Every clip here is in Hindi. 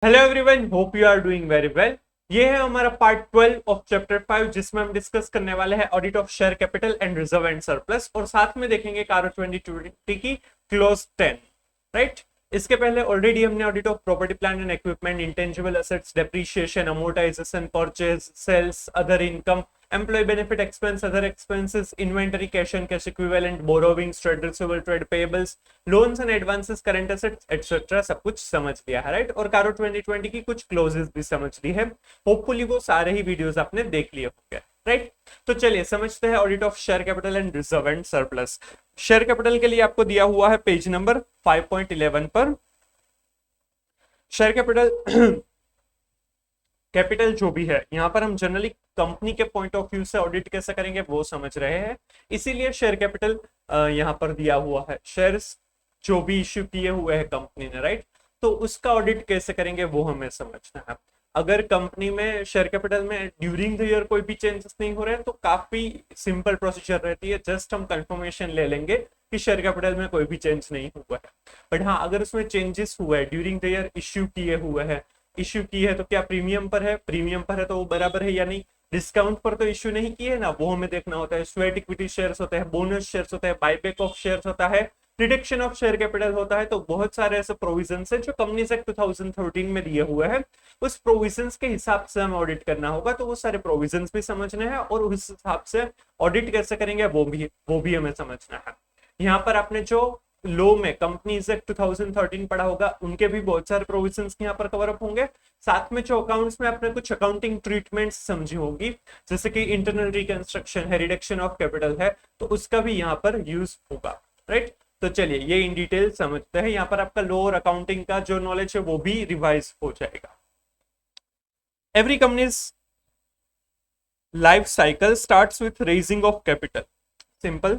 Hello everyone, hope you are doing very well. ये है हमारा पार्ट 12 ऑफ चैप्टर 5 जिसमें हम डिस्कस करने वाले हैं audit of share capital and reserve and surplus और साथ में देखेंगे कारो 2020 की क्लोज 10। राइट। इसके पहले ऑलरेडी हमने audit of property plant and equipment, intangible assets, depreciation, amortisation, purchase, sales, other income, employ benefit expense, other expenses, inventory, cash and cash equivalent, borrowings, trade receivable, trade payables, loans and advances, current assets etcetera सब कुछ समझ लिया है। राइट। और कारो 2020 की कुछ क्लोजेस भी समझ ली है। होपफुली वो सारे ही वीडियोस आपने देख लिए होंगे। राइट। तो चलिए समझते हैं audit of share capital and reserve and surplus. Share capital के लिए आपको दिया हुआ है पेज नंबर 5.11 पर। शेयर कैपिटल कैपिटल जो भी है यहाँ पर हम जनरली कंपनी के पॉइंट ऑफ व्यू से ऑडिट कैसे करेंगे वो समझ रहे हैं, इसीलिए शेयर कैपिटल यहाँ पर दिया हुआ है। शेयर्स जो भी इश्यू किए हुए हैं कंपनी ने, राइट, तो उसका ऑडिट कैसे करेंगे वो हमें समझना है। अगर कंपनी में शेयर कैपिटल में ड्यूरिंग द ईयर कोई भी चेंजेस नहीं हो रहे हैं तो काफी सिंपल प्रोसीजर रहती है, जस्ट हम कंफर्मेशन ले लेंगे कि शेयर कैपिटल में कोई भी चेंज नहीं हुआ है। बट हाँ, अगर उसमें चेंजेस हुए हैं, ड्यूरिंग द ईयर इश्यू किए हुए हैं, इश्यू की है तो क्या प्रीमियम पर है, प्रीमियम पर है तो वो बराबर है या नहीं, डिस्काउंट पर तो इश्यू नहीं किए ना, वो हमें देखना होता है। स्वेट इक्विटी शेयर्स होते हैं, बोनस शेयर्स होते हैं, बायबैक ऑफ शेयर्स होता है, रिडक्शन ऑफ शेयर कैपिटल होता है। तो बहुत सारे ऐसे प्रोविजन है जो कंपनीज एक्ट 2013 में दिए हुए हैं, उस प्रोविजंस के हिसाब से हमें ऑडिट करना होगा। तो वो सारे प्रोविजंस भी समझने हैं और उस हिसाब से ऑडिट कैसे करेंगे वो भी हमें समझना है। यहाँ पर आपने जो लो में कंपनीज एक्ट 2013 पढ़ा होगा, उनके भी बहुत सारे प्रोविजंस यहाँ पर कवर अप होंगे। साथ में जो अकाउंट्स में आपने कुछ अकाउंटिंग ट्रीटमेंट्स समझी होगी, जैसे कि इंटरनल रिकंस्ट्रक्शन है, रिडक्शन ऑफ कैपिटल है, तो उसका भी यहाँ पर यूज होगा। राइट। तो चलिए ये इन डिटेल समझते हैं। यहाँ पर आपका लोअर अकाउंटिंग का जो नॉलेज है वो भी रिवाइज हो जाएगा। Every companies life cycle starts with raising of capital. Simple.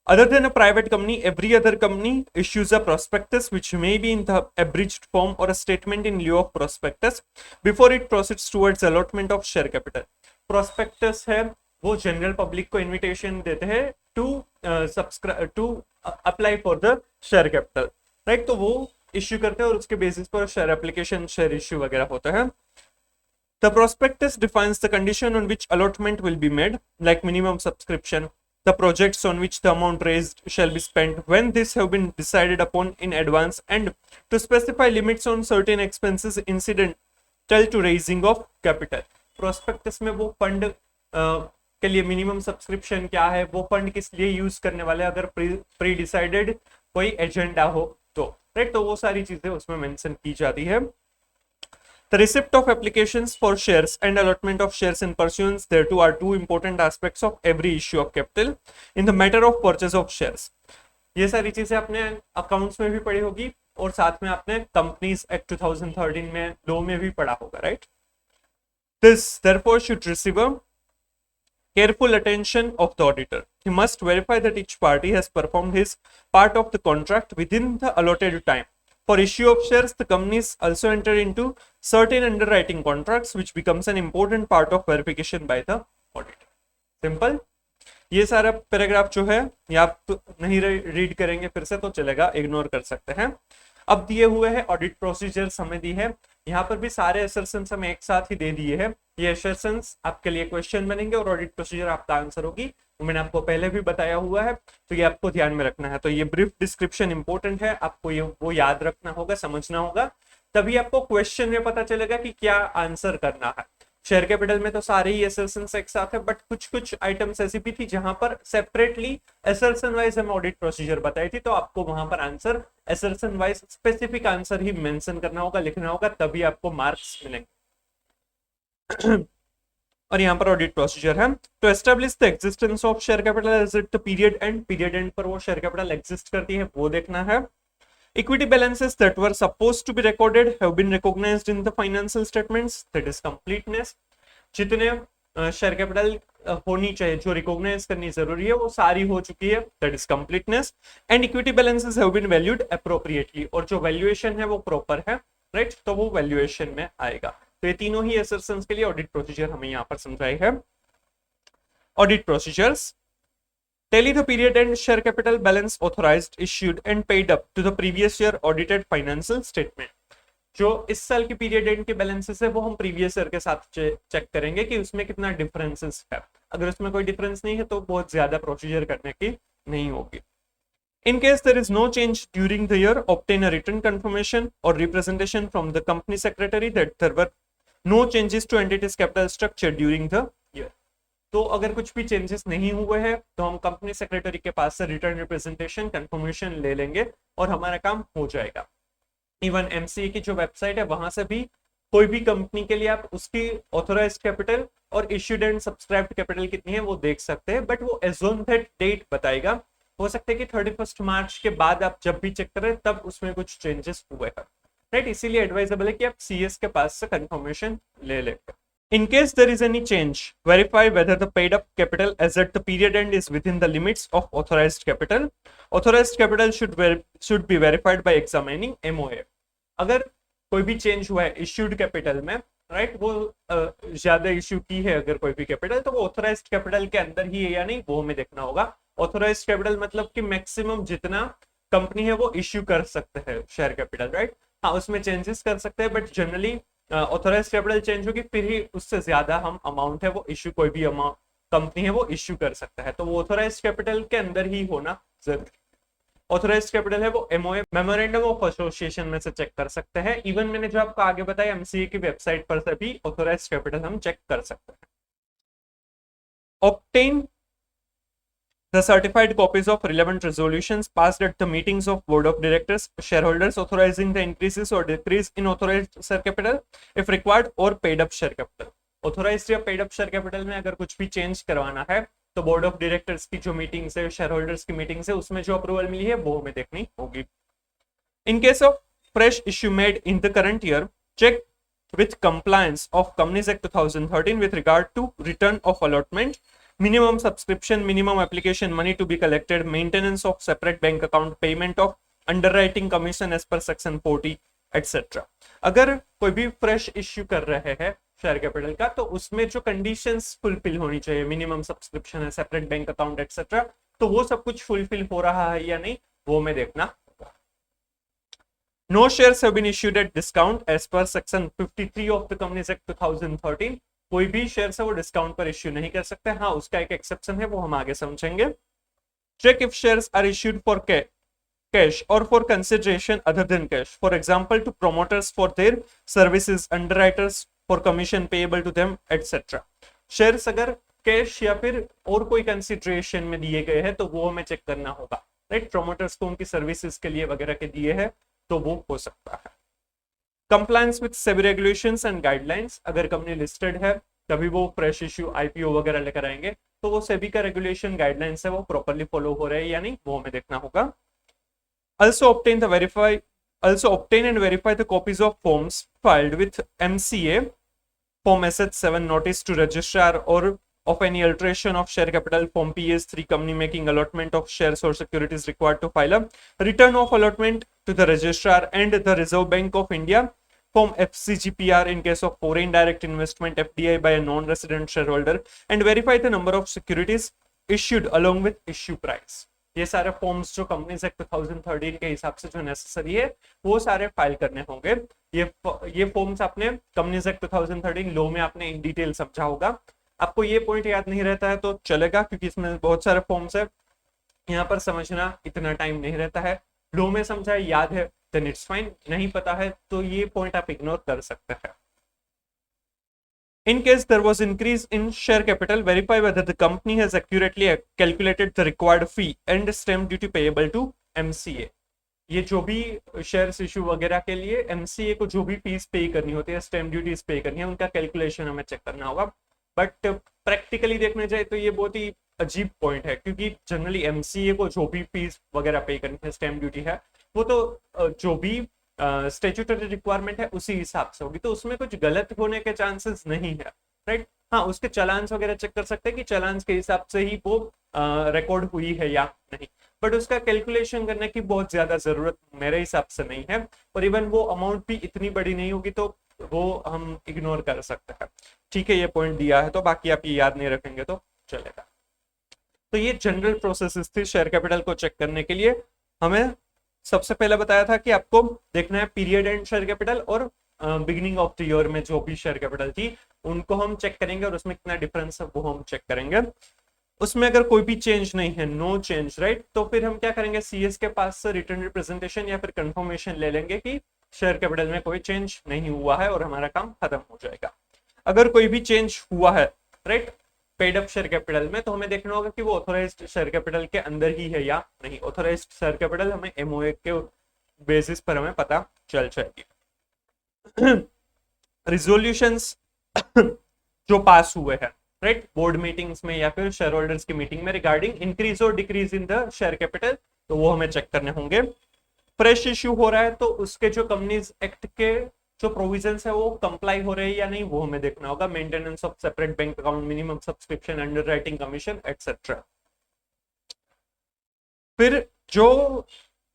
Other than a private company, every other company issues a prospectus which may be in the abridged form or a statement in lieu of prospectus before it proceeds towards allotment of share capital. Prospectus है वो जनरल पब्लिक को इनविटेशन देते हैं to subscribe to apply for the share capital. Right. तो वो इश्यू करते हैं और उसके बेसिस पर शेयर एप्लीकेशन, शेयर इश्यू वगैरह होता है। The prospectus defines the condition on which allotment will be made, like minimum subscription, the projects on which the amount raised shall be spent when these have been decided upon in advance, and to specify limits on certain expenses incidental to raising of capital. Prospectus में वो फंड के लिए मिनिमम सब्सक्रिप्शन क्या है, वो फंड किस लिए यूज करने वाले, अगर प्री डिसाइडेड कोई एजेंडा हो तो, राइट, तो वो सारी चीजें उसमें मेंशन की जाती है। The receipt of applications for shares and allotment of shares in pursuance thereto are two important aspects of every issue of capital in the matter of purchase of shares. ये सारी चीजें आपने अकाउंट्स में भी पढ़ी होगी और साथ में आपने कंपनीज एक्ट 2013 में लॉ में भी पढ़ा होगा, right. This therefore should receive a careful attention of the auditor. He must verify that each party has performed his part of the contract within the allotted time. For issue of shares, the companies also enter into certain underwriting contracts, which becomes an important part of verification by the auditor. Simple. ये सारा पैराग्राफ जो है ये आप नहीं रीड करेंगे फिर से तो चलेगा, इग्नोर कर सकते हैं। अब दिए हुए हैं ऑडिट प्रोसीजर्स हमें दी है, यहाँ पर भी सारे असर्शंस हमें एक साथ ही दे दिए हैं। ये असर्शंस आपके लिए क्वेश्चन बनेंगे और ऑडिट प्रोसीजर आपका आंसर होगी, मैंने आपको पहले भी बताया हुआ है, तो ये आपको ध्यान में रखना है। तो ये ब्रीफ डिस्क्रिप्शन इंपॉर्टेंट है, आपको ये वो याद रखना होगा, समझना होगा, तभी आपको क्वेश्चन में पता चलेगा कि क्या आंसर करना है। शेयर कैपिटल में तो सारे ही असर्शंस एक साथ है, बट कुछ कुछ आइटम्स ऐसी भी थी जहां पर सेपरेटली असर्शन वाइज हम ऑडिट प्रोसीजर बताई थी, तो आपको वहां पर answer assertion wise specific answer ही मेंशन करना होगा, लिखना होगा, तभी आपको मार्क्स मिलेंगे। और यहाँ पर ऑडिट प्रोसीजर है to establish the existence of share capital as at the period end, period end पर वो शेयर कैपिटल एग्जिस्ट करती है वो देखना है। Equity balances that were supposed to be recorded have been recognized in the financial statements, that is completeness. जितने शेयर कैपिटल होनी चाहिए जो रिकॉग्नाइज करनी जरूरी है वो सारी हो चुकी है, that is completeness. And equity balances have been valued appropriately, और जो वैल्यूएशन है वो प्रॉपर है, राइट, तो वो वैल्यूएशन में आएगा। तो ये तीनों ही असर्शंस के लिए ऑडिट प्रोसीजर हमें यहाँ पर समझाई है। Audit procedures tally the period end share capital balance authorized, issued and paid up to the previous year audited financial statement. जो इस साल की पीरियड एंड के बैलेंसेस है वो हम प्रीवियस ईयर के साथ चेक करेंगे कि उसमें कितना डिफरेंसेस है। अगर उसमें कोई डिफरेंस नहीं है तो बहुत ज्यादा प्रोसीजर करने की नहीं होगी। In case there is no change during the year, obtain a written confirmation or representation from the company secretary that there were no changes to entity's capital structure during the year. तो अगर कुछ भी चेंजेस नहीं हुए हैं तो हम कंपनी सेक्रेटरी के पास से रिटर्न रिप्रेजेंटेशन कंफर्मेशन ले लेंगे और हमारा काम हो जाएगा। इवन एमसीए की जो वेबसाइट है वहां से भी कोई भी कंपनी के लिए आप उसकी ऑथोराइज्ड कैपिटल और इश्यूड एंड सब्सक्राइब्ड कैपिटल कितनी है वो देख सकते हैं, बट वो एज ऑन दैट डेट बताएगा। हो सकता है कि 31 मार्च के बाद आप जब भी चेक करें तब उसमें कुछ चेंजेस हुए हैं, राइट। इसीलिए एडवाइजेबल है कि आप सीएस के पास से कंफर्मेशन ले लेंगे। In case there is any change, verify whether the paid up capital as at the period end is within the limits of authorized capital. Authorized capital should be verified by examining MOA. अगर कोई भी चेंज हुआ है इश्यूड कैपिटल में, राइट, वो ज्यादा इश्यू की है अगर कोई भी कैपिटल, तो वो ऑथोराइज्ड कैपिटल के अंदर ही है या नहीं वो हमें देखना होगा। ऑथोराइज्ड कैपिटल मतलब कि मैक्सिमम जितना कंपनी है वो इश्यू कर सकते हैं शेयर कैपिटल, राइट। हाँ, उसमें चेंजेस कर सकते हैं, but generally authorised capital change होगी फिर ही उससे ज्यादा हम अमाउंट है वो इश्यू, कोई भी अमाउंट कंपनी है वो इश्यू कर सकता है, तो वो ऑथोराइज्ड कैपिटल के अंदर ही होना जरूरी। ऑथोराइज्ड कैपिटल है वो एमओए मेमोरेंडम ऑफ एसोसिएशन में से चेक कर सकते हैं। इवन मैंने जो आपको आगे बताया एमसीए की वेबसाइट पर से भी ऑथोराइज्ड कैपिटल हम चेक कर सकते हैं। Obtain the certified copies of relevant resolutions passed at the meetings of board of directors, shareholders authorizing the increases or decrease in authorized share capital if required or paid up share capital. Authorized या paid up share capital में अगर कुछ भी चेंज करवाना है तो बोर्ड ऑफ डायरेक्टर्स की जो मीटिंग्स है, शेयर होल्डर्स की मीटिंग्स है, उसमें जो अप्रूवल मिली है वो हमें देखनी होगी। In case of fresh issue made in the current year, check with compliance of Companies Act 2013 with regard to return of allotment, minimum subscription, minimum application money to be collected, maintenance of separate bank account, payment of underwriting commission as per section 40 etc. अगर कोई भी फ्रेश इश्यू कर रहे हैं शेयर कैपिटल का तो उसमें जो कंडीशंस फुलफिल होनी चाहिए, मिनिमम सब्सक्रिप्शन है, सेपरेट बैंक अकाउंट एक्सेट्रा, तो वो सब कुछ फुलफिल हो रहा है या नहीं वो हमें देखना होगा। No shares have been issued at discount as per section 53 of the Companies Act 2013. कोई भी शेयर है वो डिस्काउंट पर इश्यू नहीं कर सकते। हाँ, उसका एक एक्सेप्शन है वो हम आगे समझेंगे। Check if shares are issued for cash और for consideration other than cash, for example to promoters for their services, underwriters for commission payable to them etcetera. Shares अगर कैश या फिर और कोई कंसिडरेशन में दिए गए हैं तो वो हमें चेक करना होगा, राइट। प्रोमोटर्स को उनकी सर्विसेज के लिए वगैरह के दिए हैं तो वो हो सकता है। Compliance with SEBI regulations and guidelines, अगर कंपनी लिस्टेड है तभी वो फ्रेश इश्यू आईपीओ वगैरह लेकर आएंगे तो वो सेबी का रेगुलेशन गाइडलाइंस है वो प्रॉपर्ली फॉलो हो रहे हैं या नहीं वो हमें देखना होगा। Also obtain and verify the copies of forms filed with MCA, Form SH7 notice to registrar or of any alteration of share capital, Form PS3 company making allotment of shares or securities required to file a return of allotment to the registrar and the Reserve Bank of India, Form FCGPR in case of foreign direct investment FDI by a non-resident shareholder, and verify the number of securities issued along with issue price. ये सारे फॉर्म्स जो कंपनीज एक्ट 2013 के हिसाब से जो नेसेसरी है वो सारे फाइल करने होंगे। ये फॉर्म्स आपने कंपनीज एक्ट 2013 लॉ में आपने इन डिटेल समझा होगा। आपको ये पॉइंट याद नहीं रहता है तो चलेगा क्योंकि इसमें बहुत सारे फॉर्म्स है, यहाँ पर समझना इतना टाइम नहीं रहता है। लॉ में समझा है, याद है, देन इट्स फाइन। नहीं पता है तो ये पॉइंट आप इग्नोर कर सकते हैं। In case there was increase in share capital, verify whether the company has accurately calculated the required fee and stamp duty payable to MCA. ये जो भी शेयर्स इशू वगैरह के लिए MCA को जो भी फीस पे करनी होती है, स्टैम्प ड्यूटीज पे करनी है, उनका कैलकुलेशन हमें चेक करना होगा। बट प्रैक्टिकली देखने जाए तो ये बहुत ही अजीब पॉइंट है क्योंकि जनरली MCA को जो भी फीस वगैरह पे करनी है, स्टैम्प ड्यूटी है, वो तो जो भी स्टैट्यूटरी रिक्वायरमेंट है उसी हिसाब से होगी, तो उसमें कुछ गलत होने के चांसेस नहीं है, राइट। हाँ, उसके चालान्स वगैरह चेक कर सकते हैं कि चालान्स के हिसाब से ही वो रिकॉर्ड हुई है या नहीं, बट उसका कैलकुलेशन करने की बहुत ज्यादा जरूरत मेरे हिसाब से नहीं है। और इवन वो अमाउंट भी इतनी बड़ी नहीं होगी तो वो हम इग्नोर कर सकते हैं। ठीक है, ये पॉइंट दिया है तो बाकी आप ये याद नहीं रखेंगे तो चलेगा। तो ये जनरल प्रोसेस थी शेयर कैपिटल को चेक करने के लिए। हमें सबसे पहले बताया था कि आपको देखना है पीरियड एंड शेयर कैपिटल और बिगिनिंग ऑफ द ईयर में जो भी शेयर कैपिटल थी उनको हम चेक करेंगे और उसमें कितना डिफरेंस है वो हम चेक करेंगे। उसमें अगर कोई भी चेंज नहीं है, नो चेंज, राइट, तो फिर हम क्या करेंगे, सीएस के पास से रिटर्न रिप्रेजेंटेशन या फिर कंफर्मेशन ले लेंगे कि शेयर कैपिटल में कोई चेंज नहीं हुआ है और हमारा काम खत्म हो जाएगा। अगर कोई भी चेंज हुआ है, right, paid up share capital में, तो हमें देखना होगा कि वो ऑथोराइज्ड शेयर कैपिटल के अंदर ही है या नहीं। ऑथोराइज्ड शेयर कैपिटल हमें एमओए के बेसिस पर हमें पता चल जाएगी। रिजोल्यूशंस जो पास हुए हैं, राइट, बोर्ड मीटिंग्स में या फिर शेयर होल्डर्स की मीटिंग में रिगार्डिंग इंक्रीज और decrease in the share capital, तो वो हमें चेक करने होंगे। फ्रेश इश्यू हो रहा है तो उसके जो कंपनीज एक्ट के जो प्रोविजंस है वो कंप्लाई हो रहे हैं या नहीं, वो हमें देखना होगा। Maintenance of separate bank account, minimum subscription, underwriting commission etcetera. फिर जो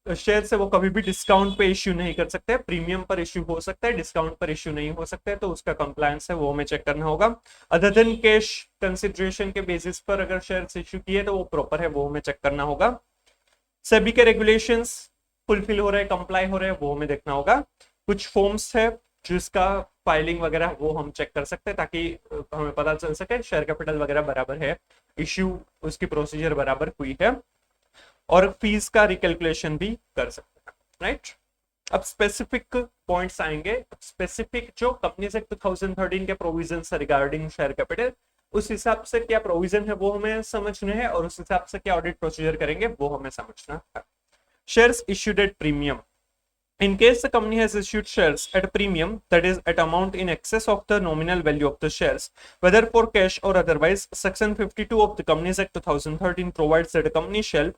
शेयर है वो कभी भी डिस्काउंट पे इश्यू नहीं कर सकते, प्रीमियम पर इश्यू हो सकता है, डिस्काउंट पर इश्यू नहीं हो सकता है, तो उसका कंप्लायंस है वो हमें चेक करना होगा। अदर देन कैश कंसिडरेशन के बेसिस पर अगर शेयर्स इश्यू किए तो वो प्रॉपर है, वो हमें चेक करना होगा। सेबी के रेगुलेशंस फुलफिल हो रहे हैं, कंप्लाई हो रहे हैं, वो हमें देखना होगा। कुछ फॉर्म्स है जिसका फाइलिंग वगैरह वो हम चेक कर सकते हैं ताकि हमें पता चल सके शेयर कैपिटल वगैरह बराबर है, इश्यू उसकी प्रोसीजर बराबर हुई है, और फीस का रिकैलकुलेशन भी कर सकते हैं, राइट। अब स्पेसिफिक पॉइंट्स आएंगे, स्पेसिफिक जो कंपनीज एक्ट 2013 के प्रोविजन रिगार्डिंग शेयर कैपिटल, उस हिसाब से क्या प्रोविजन है वो हमें समझने हैं और उस हिसाब से क्या ऑडिट प्रोसीजर करेंगे वो हमें समझना है। Shares issued at premium, in case the company has issued shares at a premium, that is at amount in excess of the nominal value of the shares, whether for cash or otherwise, section 52 of the Companies Act 2013 provides that a company shall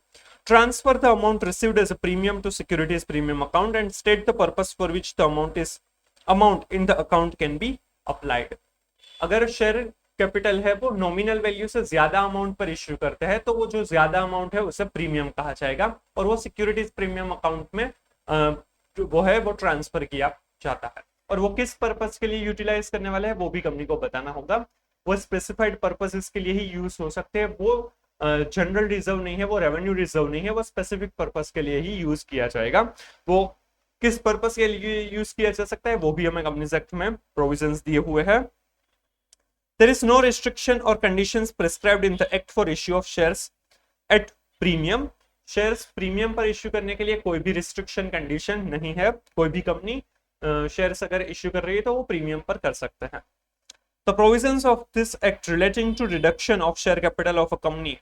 transfer the amount received as a premium to securities premium account and state the purpose for which the amount in the account can be applied. अगर शेयर कैपिटल है वो नॉमिनल वैल्यू से ज्यादा अमाउंट पर इश्यू करते हैं तो वो जो ज्यादा अमाउंट है उसे प्रीमियम कहा जाएगा और वो सिक्योरिटीज प्रीमियम अकाउंट में वो है वो ट्रांसफर किया जाता है। और वो किस पर्पस के लिए यूटिलाइज करने वाले हैं वो भी कंपनी को बताना होगा। वो स्पेसिफाइड पर्पसेस के लिए ही यूज हो सकते हैं, वो जनरल रिजर्व नहीं है, वो रेवेन्यू रिजर्व नहीं है, वो स्पेसिफिक पर्पस के लिए ही यूज किया जाएगा। वो किस पर्पस के लिए यूज किया जा सकता है वो भी हमें कंपनीज एक्ट में प्रोविजंस दिए हुए हैं। There is no restriction or conditions prescribed in the act for issue of shares at premium. Shares premium पर इश्यू करने के लिए कोई भी रिस्ट्रिक्शन कंडीशन नहीं है, कोई भी कंपनी शेयर्स अगर इश्यू कर रही है तो वो प्रीमियम पर कर सकते हैं। The provisions of this act relating to reduction of share capital of a company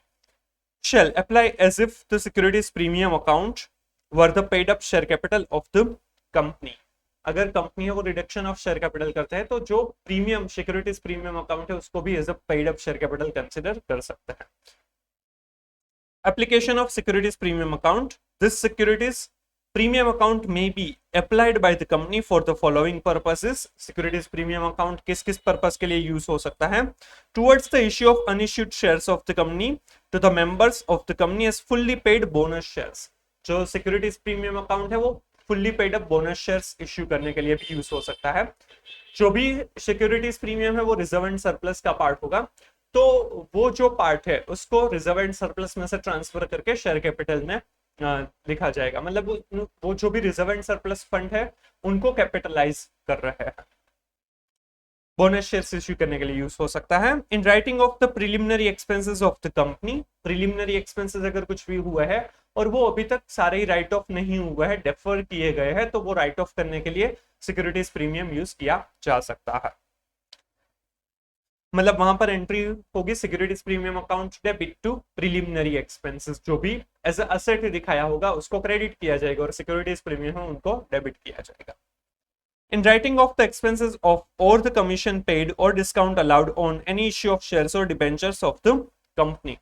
shall apply as if the securities premium account were the paid up share capital of the company. अगर कंपनी है वो रिडक्शन ऑफ शेयर कैपिटल करते हैं तो जो प्रीमियम सिक्योरिटीज प्रीमियम अकाउंट है उसको भी as a paid up share capital consider कर सकते हैं। Application of securities premium account. This securities premium account may be applied by the company for the following purposes. Securities premium account किस किस पर्पस के लिए यूज हो सकता है? Towards the issue of unissued shares of the company to the members of the company as fully paid bonus shares. जो securities premium account है वो fully paid up bonus shares issue करने के लिए भी यूज हो सकता है। जो भी securities premium है वो रिजर्व एंड सरप्लस का पार्ट होगा, तो वो जो पार्ट है उसको रिजर्व एंड सरप्लस में से ट्रांसफर करके शेयर कैपिटल में लिखा जाएगा। मतलब वो जो भी रिजर्व एंड सरप्लस फंड है उनको कैपिटलाइज कर रहे हैं। बोनस शेयर्स इश्यू करने के लिए यूज हो सकता है। In writing of the preliminary expenses of the company, preliminary expenses अगर कुछ भी हुआ है और वो अभी तक सारे ही राइट ऑफ नहीं हुआ है, डेफर किए गए हैं, तो वो राइट ऑफ करने के लिए सिक्योरिटीज प्रीमियम यूज किया जा सकता है। मतलब वहां पर एंट्री होगी securities premium account debit to preliminary expenses, जो भी एज अ असेट दिखाया होगा उसको क्रेडिट किया जाएगा और सिक्योरिटीज प्रीमियम उनको डेबिट किया जाएगा। In writing off the expenses of or the commission paid or discount allowed on any issue of shares or debentures of the company,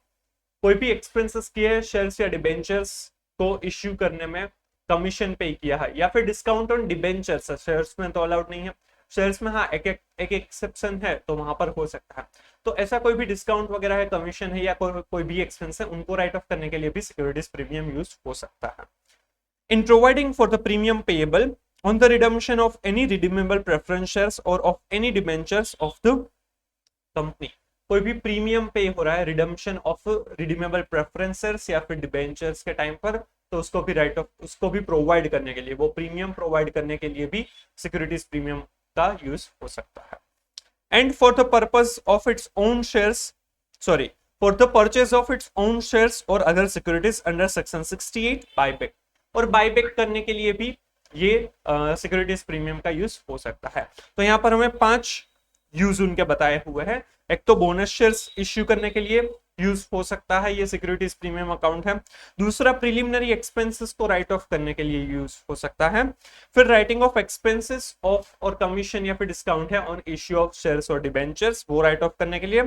कोई भी एक्सपेंसेस किए शेयर्स या डिबेंचर्स को इश्यू करने में, कमीशन पे किया है या फिर डिस्काउंट ऑन डिबेंचर्स, शेयर्स में तो अलाउड नहीं है, शेयर्स में हाँ एक एक्सेप्शन है तो वहां पर हो सकता है। तो ऐसा कोई भी डिस्काउंट वगैरह है, कमीशन है या कोई भी एक्सपेंस है, उनको राइट ऑफ करने के लिए भी सिक्योरिटीज प्रीमियम यूज हो सकता है। In providing for the premium payable on the redemption of any redeemable preference shares or of any debentures of the company, कोई भी प्रीमियम पे हो रहा है redemption of redeemable preference shares या फिर डिबेंचर्स के टाइम पर, तो उसको भी राइट ऑफ, उसको भी प्रोवाइड करने के लिए, वो प्रीमियम प्रोवाइड करने के लिए भी सिक्योरिटीज प्रीमियम का यूज हो सकता है. And for the purpose of its own shares, sorry, for the purchase of its own shares or other securities under section 68 buyback, और बायबैक करने के लिए भी ये सिक्योरिटीज प्रीमियम का यूज हो सकता है. तो यहाँ पर हमें 5 यूज उनके बताए हुए हैं. एक तो बोनस शेयर्स इश्यू करने के लिए यूज हो सकता है, ये सिक्योरिटीज प्रीमियम अकाउंट है. दूसरा, प्रिलिमिनरी एक्सपेंसेस को राइट ऑफ करने के लिए यूज हो सकता है. फिर राइटिंग ऑफ एक्सपेंसेस ऑफ और कमीशन या फिर डिस्काउंट है ऑन इश्यू ऑफ शेयर्स और डिबेंचर्स, वो राइट ऑफ करने के लिए.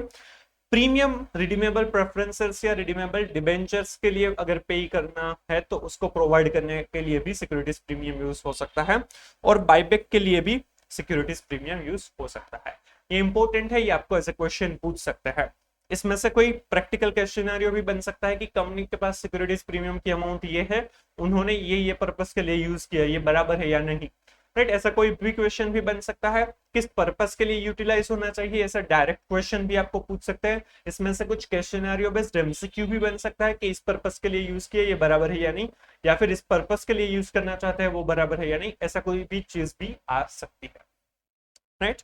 प्रीमियम रिडीमेबल प्रेफरेंसेस या रिडीमेबल डिबेंचर्स के लिए अगर पे करना है तो उसको प्रोवाइड करने के लिए भी सिक्योरिटीज प्रीमियम यूज हो सकता है. और बायबैक के लिए भी सिक्योरिटीज प्रीमियम यूज हो सकता है. ये इंपॉर्टेंट है, ये आपको ऐसे क्वेश्चन पूछ सकते हैं. इसमें से कोई प्रैक्टिकल क्वेश्चनरियो भी बन सकता है कि कंपनी के पास सिक्योरिटीज प्रीमियम की अमाउंट ये है, उन्होंने ये पर्पस के लिए यूज किया, ये बराबर है या नहीं, राइट. ऐसा कोई भी क्वेश्चन भी बन सकता है. किस पर्पस के लिए यूटिलाइज होना चाहिए, ऐसा डायरेक्ट क्वेश्चन भी आपको पूछ सकते हैं. इसमें से कुछ क्वेश्चनरियो बेस्ड एमसीक्यू भी बन सकता है कि इस पर्पस के लिए यूज किया, ये बराबर है या नहीं, या फिर इस पर्पस के लिए यूज करना चाहते हैं वो बराबर है या नहीं, ऐसा कोई भी चीज भी आ सकती है, राइट.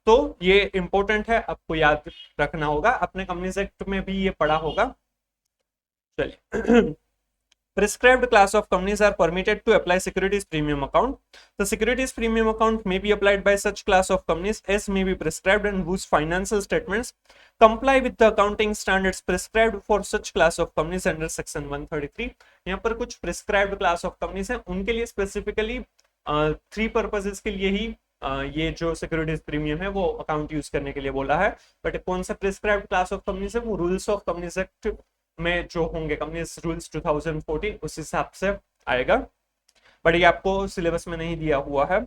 तो ये इंपॉर्टेंट है, आपको याद रखना होगा. अपने कंपनीज एक्ट में भी ये पढ़ा होगा. चलिए. Prescribed class of companies are permitted to apply securities premium account. The securities premium account may be applied by such class of companies as may be prescribed and whose financial statements comply with the accounting standards prescribed for such class of companies under section 133. यहाँ पर कुछ prescribed class of companies हैं, उनके लिए स्पेसिफिकली 3 पर्पसेस के लिए ही ये जो सिक्योरिटीज प्रीमियम है वो अकाउंट यूज करने के लिए बोला है. बट कौन सा प्रिस्क्राइब्ड क्लास ऑफ कंपनीज है, वो रूल्स ऑफ कंपनीज एक्ट में जो होंगे, कंपनीज रूल्स 2014, उस हिसाब से आएगा. बट ये आपको सिलेबस में नहीं दिया हुआ है.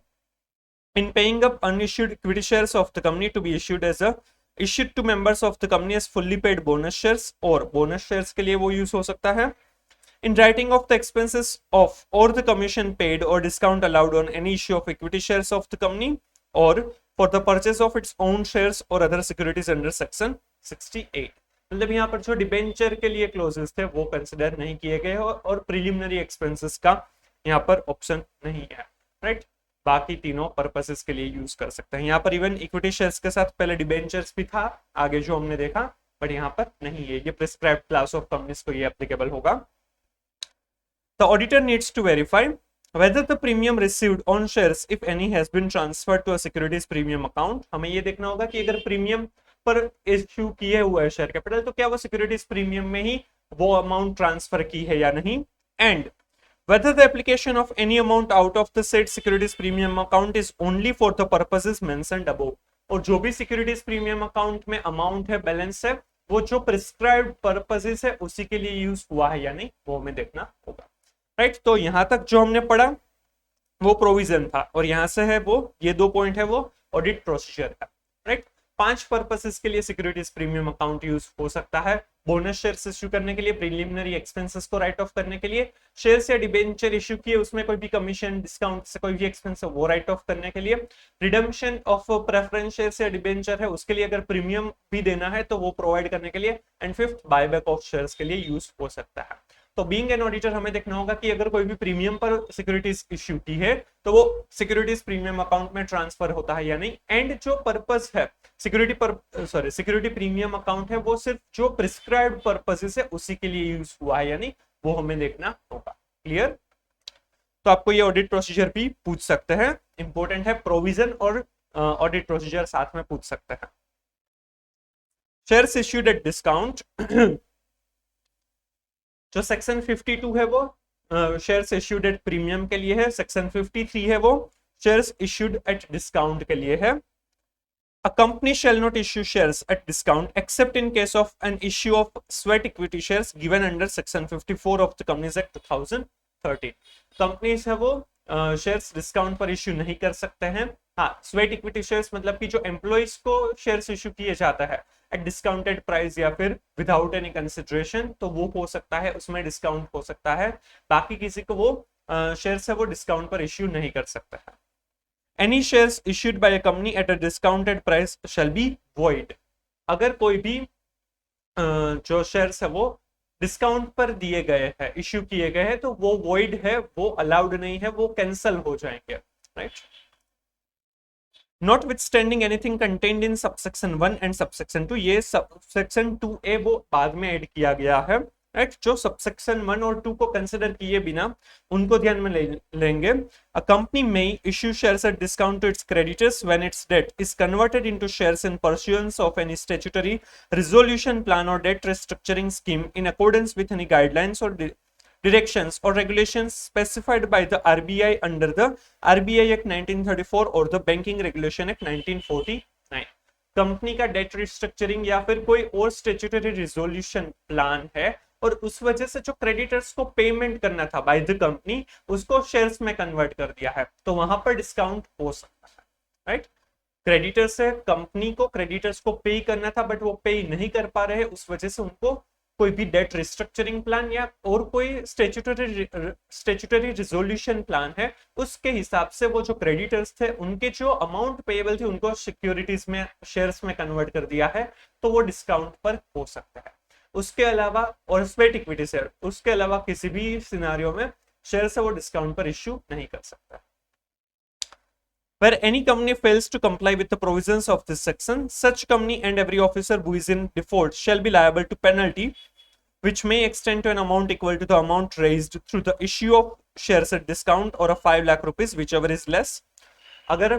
In paying up unissued equity shares of the company to be issued as a issued to members of the company as fully paid bonus shares, और बोनस शेयर्स के लिए वो यूज हो सकता है. In writing of the expenses of or the commission paid or discount allowed on any issue of equity shares of the company, or for the purchase of its own shares or other securities under section 68. मतलब यहाँ पर जो डिबेंचर के लिए क्लोजेस थे वो कंसिडर नहीं किए गए और प्रिलिमिनरी एक्सपेंसेस का यहाँ पर ऑप्शन नहीं है, राइट. बाकी तीनों पर्पसेस के लिए यूज कर सकते हैं. यहाँ पर इवन इक्विटी शेयर्स के साथ पहले डिबेंचर्स भी था आगे जो हमने देखा, बट यहाँ पर नहीं है. ये प्रिस्क्राइब्ड क्लास ऑफ कंपनीज को ये एप्लीकेबल होगा. The auditor needs to verify whether the premium received on shares, if any, has been transferred to a securities premium account. हमें ये देखना होगा कि अगर प्रीमियम पर इश्यू किए हुआ है शेयर कैपिटल, तो क्या वो सिक्योरिटीज प्रीमियम में ही वो अमाउंट ट्रांसफर की है या नहीं. And whether the application of any amount out of the said securities premium account is only for the purposes mentioned above. और जो भी सिक्योरिटीज प्रीमियम अकाउंट में अमाउंट है, बैलेंस है, वो जो प्रिस्क्राइब्ड पर्पसेस है उसी के लिए यूज हुआ है या नहीं, वो हमें देखना होगा, राइट. तो यहां तक जो हमने पढ़ा वो प्रोविजन था, और यहां से है वो ये 2 पॉइंट है वो ऑडिट प्रोसीजर है, राइट. 5 पर्पसेस के लिए सिक्योरिटीज प्रीमियम अकाउंट यूज हो सकता है. बोनस शेयर्स इश्यू करने के लिए, प्रीलिमिनरी एक्सपेंसेस को राइट ऑफ करने के लिए, शेयर्स या डिबेंचर इश्यू किए उसमें कोई भी कमीशन डिस्काउंट से कोई भी एक्सपेंस है वो राइट ऑफ करने के लिए, रिडम्पशन ऑफ प्रेफरेंस शेयर्स या डिबेंचर है उसके लिए अगर प्रीमियम भी देना है तो वो प्रोवाइड करने के लिए, and 5th buyback of shares के लिए यूज हो सकता है. तो बीइंग एन ऑडिटर हमें देखना होगा कि अगर कोई भी प्रीमियम पर सिक्योरिटीज इश्यू की है तो वो सिक्योरिटीज प्रीमियम अकाउंट में ट्रांसफर होता है या नहीं. एंड जो पर्पस है सिक्योरिटी प्रीमियम अकाउंट है वो सिर्फ जो प्रिस्क्राइब्ड पर्पसेस है उसी के लिए यूज हुआ है या नहीं, वो हमें देखना होगा. क्लियर. तो आपको ये ऑडिट प्रोसीजर भी पूछ सकते हैं, इंपॉर्टेंट है. प्रोविजन और ऑडिट प्रोसीजर साथ में पूछ सकते हैं. शेयर्स इश्यूड एट डिस्काउंट, जो सेक्शन 52 है वो शेयर्स इश्यूड एट प्रीमियम के लिए है. सेक्शन 53 है वो शेयर्स इश्यूड एट डिस्काउंट के लिए है. A company shall not issue shares at discount except in case of an issue of sweat equity shares given under section 54 of the Companies Act 2013. Companies है वो शेयर्स डिस्काउंट पर इश्यू नहीं कर सकते हैं. हाँ, स्वेट इक्विटी शेयर्स मतलब कि जो एम्प्लॉइज को शेयर्स इश्यू किए जाता है एट डिस्काउंटेड प्राइस या फिर विदाउट एनी कंसिडरेशन, तो वो हो सकता है, उसमें डिस्काउंट हो सकता है. बाकी किसी को वो शेयर्स है वो डिस्काउंट पर इश्यू नहीं कर सकता है. Any shares issued by a company at a discounted price shall be void. अगर कोई भी जो शेयर्स है वो डिस्काउंट पर दिए गए हैं, इश्यू किए गए हैं, तो वो वॉइड है, वो अलाउड नहीं है, वो कैंसल हो जाएंगे, right. Notwithstanding anything contained in subsection 1 and subsection 2, ये subsection 2A वो बाद में ऐड किया गया है, राइट। जो सबसेक्शन 1 और 2 को कंसिडर किए बिना उनको ध्यान में लेंगे। अ कंपनी में issue shares at discount to its creditors when its debt is converted into shares in pursuance of any statutory resolution plan और debt restructuring scheme in accordance with any guidelines और directions or regulations specified by the RBI under the RBI Act 1934 और the Banking Regulation Act 1949। Company का डेट रिस्ट्रक्चरिंग या फिर कोई और स्टैट्यूटरी रिजोल्यूशन प्लान है और उस वजह से जो क्रेडिटर्स को पेमेंट करना था बाय द कंपनी उसको शेयर्स में कन्वर्ट कर दिया है, तो वहां पर डिस्काउंट हो सकता है, राइट। क्रेडिटर्स है, कंपनी को क्रेडिटर्स को पे करना था बट वो पे नहीं कर पा रहे, उस वजह से उनको कोई भी डेट रिस्ट्रक्चरिंग प्लान या और कोई स्टैट्यूटरी रिजोल्यूशन प्लान है उसके हिसाब से वो जो क्रेडिटर्स थे उनके जो अमाउंट पेएबल थे उनको सिक्योरिटीज में शेयर्स में कन्वर्ट कर दिया है, तो वो डिस्काउंट पर हो सकता है। उसके अलावा और स्वेट इक्विटी शेयर, उसके अलावा किसी भी सिनारियो में शेयर से वो डिस्काउंट पर इश्यू नहीं कर सकता। Where any company fails to comply with the provisions of this section, such company and every officer who is in default shall be liable to penalty, which may extend to an amount equal to the amount raised through the issue of shares at discount or of 5 lakh rupees, whichever is less। अगर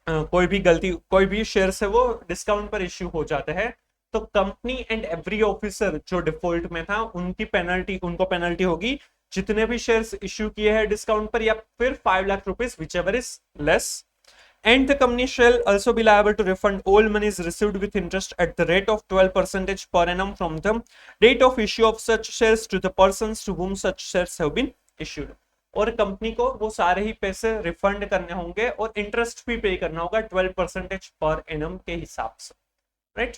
कोई भी गलती, कोई भी शेयर है वो डिस्काउंट पर इश्यू हो जाते हैं तो कंपनी एंड एवरी ऑफिसर जो डिफॉल्ट में था उनको पेनल्टी होगी जितने भी शेयर्स इश्यू किए हैं डिस्काउंट पर या फिर 5 lakh rupees whichever is less। And the company shall also be liable to refund all monies received with interest at the rate of 12% per annum from the date of issue of such shares to the persons to whom such shares have been issued। और कंपनी को वो सारे ही पैसे रिफंड करने होंगे और इंटरेस्ट भी पे करना होगा 12% पर एनम के हिसाब से, राइट।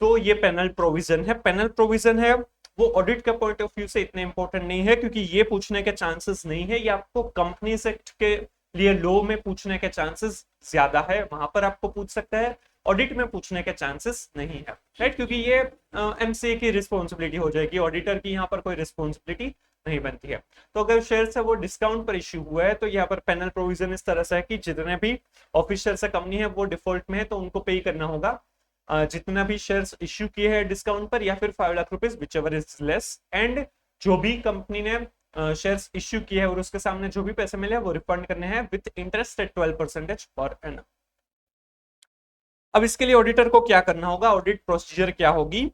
तो ये पेनल प्रोविजन है। पेनल प्रोविजन है वो ऑडिट के पॉइंट ऑफ व्यू से इतने इंपॉर्टेंट नहीं है क्योंकि ये पूछने के चांसेस नहीं है, ये आपको कंपनीज एक्ट के लिए लॉ में पूछने के चांसेस ज्यादा है, वहां पर आपको पूछ सकता है, ऑडिट में पूछने के चांसेस नहीं है, राइट। क्योंकि ये एमसीए की रिस्पॉन्सिबिलिटी हो जाएगी, ऑडिटर की यहाँ पर कोई रिस्पॉन्सिबिलिटी नहीं बनती है। तो अगर शेयर से वो डिस्काउंट पर इश्यू हुआ है तो यहाँ पर पेनल प्रोविजन इस तरह से है कि जितने भी ऑफिसर से कंपनी है वो डिफॉल्ट में है तो उनको पे करना होगा जितना भी शेयर्स इश्यू किए हैं डिस्काउंट पर या फिर 5 lakh rupees whichever is less। And जो भी कंपनी ने शेयर्स इश्यू किए हैं और उसके सामने जो भी पैसे मिले वो रिफंड करने हैं with interest eight 12% per annum. अब इसके लिए ऑडिटर को क्या करना होगा, ऑडिट प्रोसीजर क्या होगी।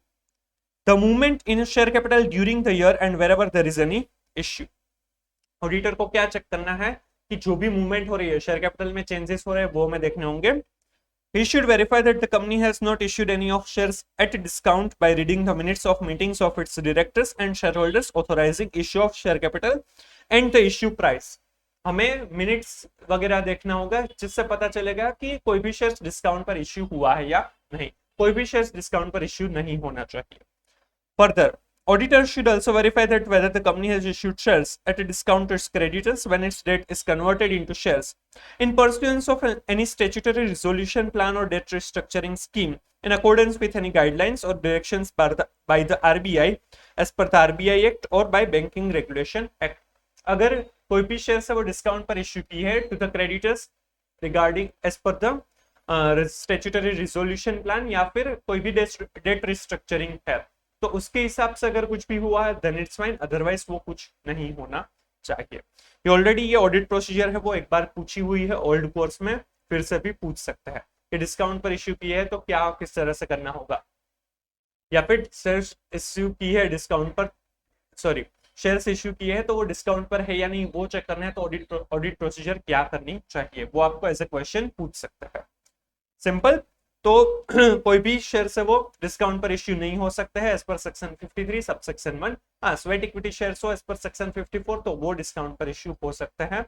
The movement in share capital during the year and wherever there is any issue. Auditor को क्या चेक करना है कि जो भी मूवमेंट हो रही है शेयर कैपिटल में चेंजेस हो रहे हैं वो हमें देखने होंगे। He should verify that the company has not issued any of shares at discount by reading the minutes of meetings of its directors and shareholders authorizing issue of share capital and the issue price। हमें मिनट्स वगैरह देखना होगा जिससे पता चलेगा कि कोई भी शेयर डिस्काउंट पर इश्यू हुआ है या नहीं, कोई भी शेयर डिस्काउंट पर इश्यू नहीं होना चाहिए। Further auditor should also verify that whether the company has issued shares at a discount to its creditors when its debt is converted into shares in pursuance of any statutory resolution plan or debt restructuring scheme in accordance with any guidelines or directions by the RBI as per the RBI Act or by Banking Regulation Act। अगर कोई भी शेयर से वो डिस्काउंट पर इश्यू की है to the creditors regarding as per the statutory resolution plan या फिर कोई भी डेट रिस्ट्रक्चरिंग है तो उसके हिसाब से अगर कुछ भी हुआ है देन इट्स फाइन, अदरवाइज वो कुछ नहीं होना चाहिए। ये ऑलरेडी ये ऑडिट प्रोसीजर है वो एक बार पूछी हुई है ओल्ड कोर्स में, फिर से भी पूछ सकता है कि डिस्काउंट पर इश्यू किया है तो क्या किस तरह से करना होगा, या फिर शेयर्स इश्यू की है डिस्काउंट पर, सॉरी शेयर्स इश्यू किए हैं तो वो डिस्काउंट पर है या नहीं वो चेक करना है तो ऑडिट प्रोसीजर क्या करनी चाहिए वो आपको एज ए क्वेश्चन पूछ सकता है। सिंपल। तो कोई भी शेयर से वो डिस्काउंट पर इश्यू नहीं हो सकता है as per section 53 sub section 1। हाँ स्वेट इक्विटी शेयर्स हो एज पर सेक्शन 54 तो वो डिस्काउंट पर इश्यू हो सकता है।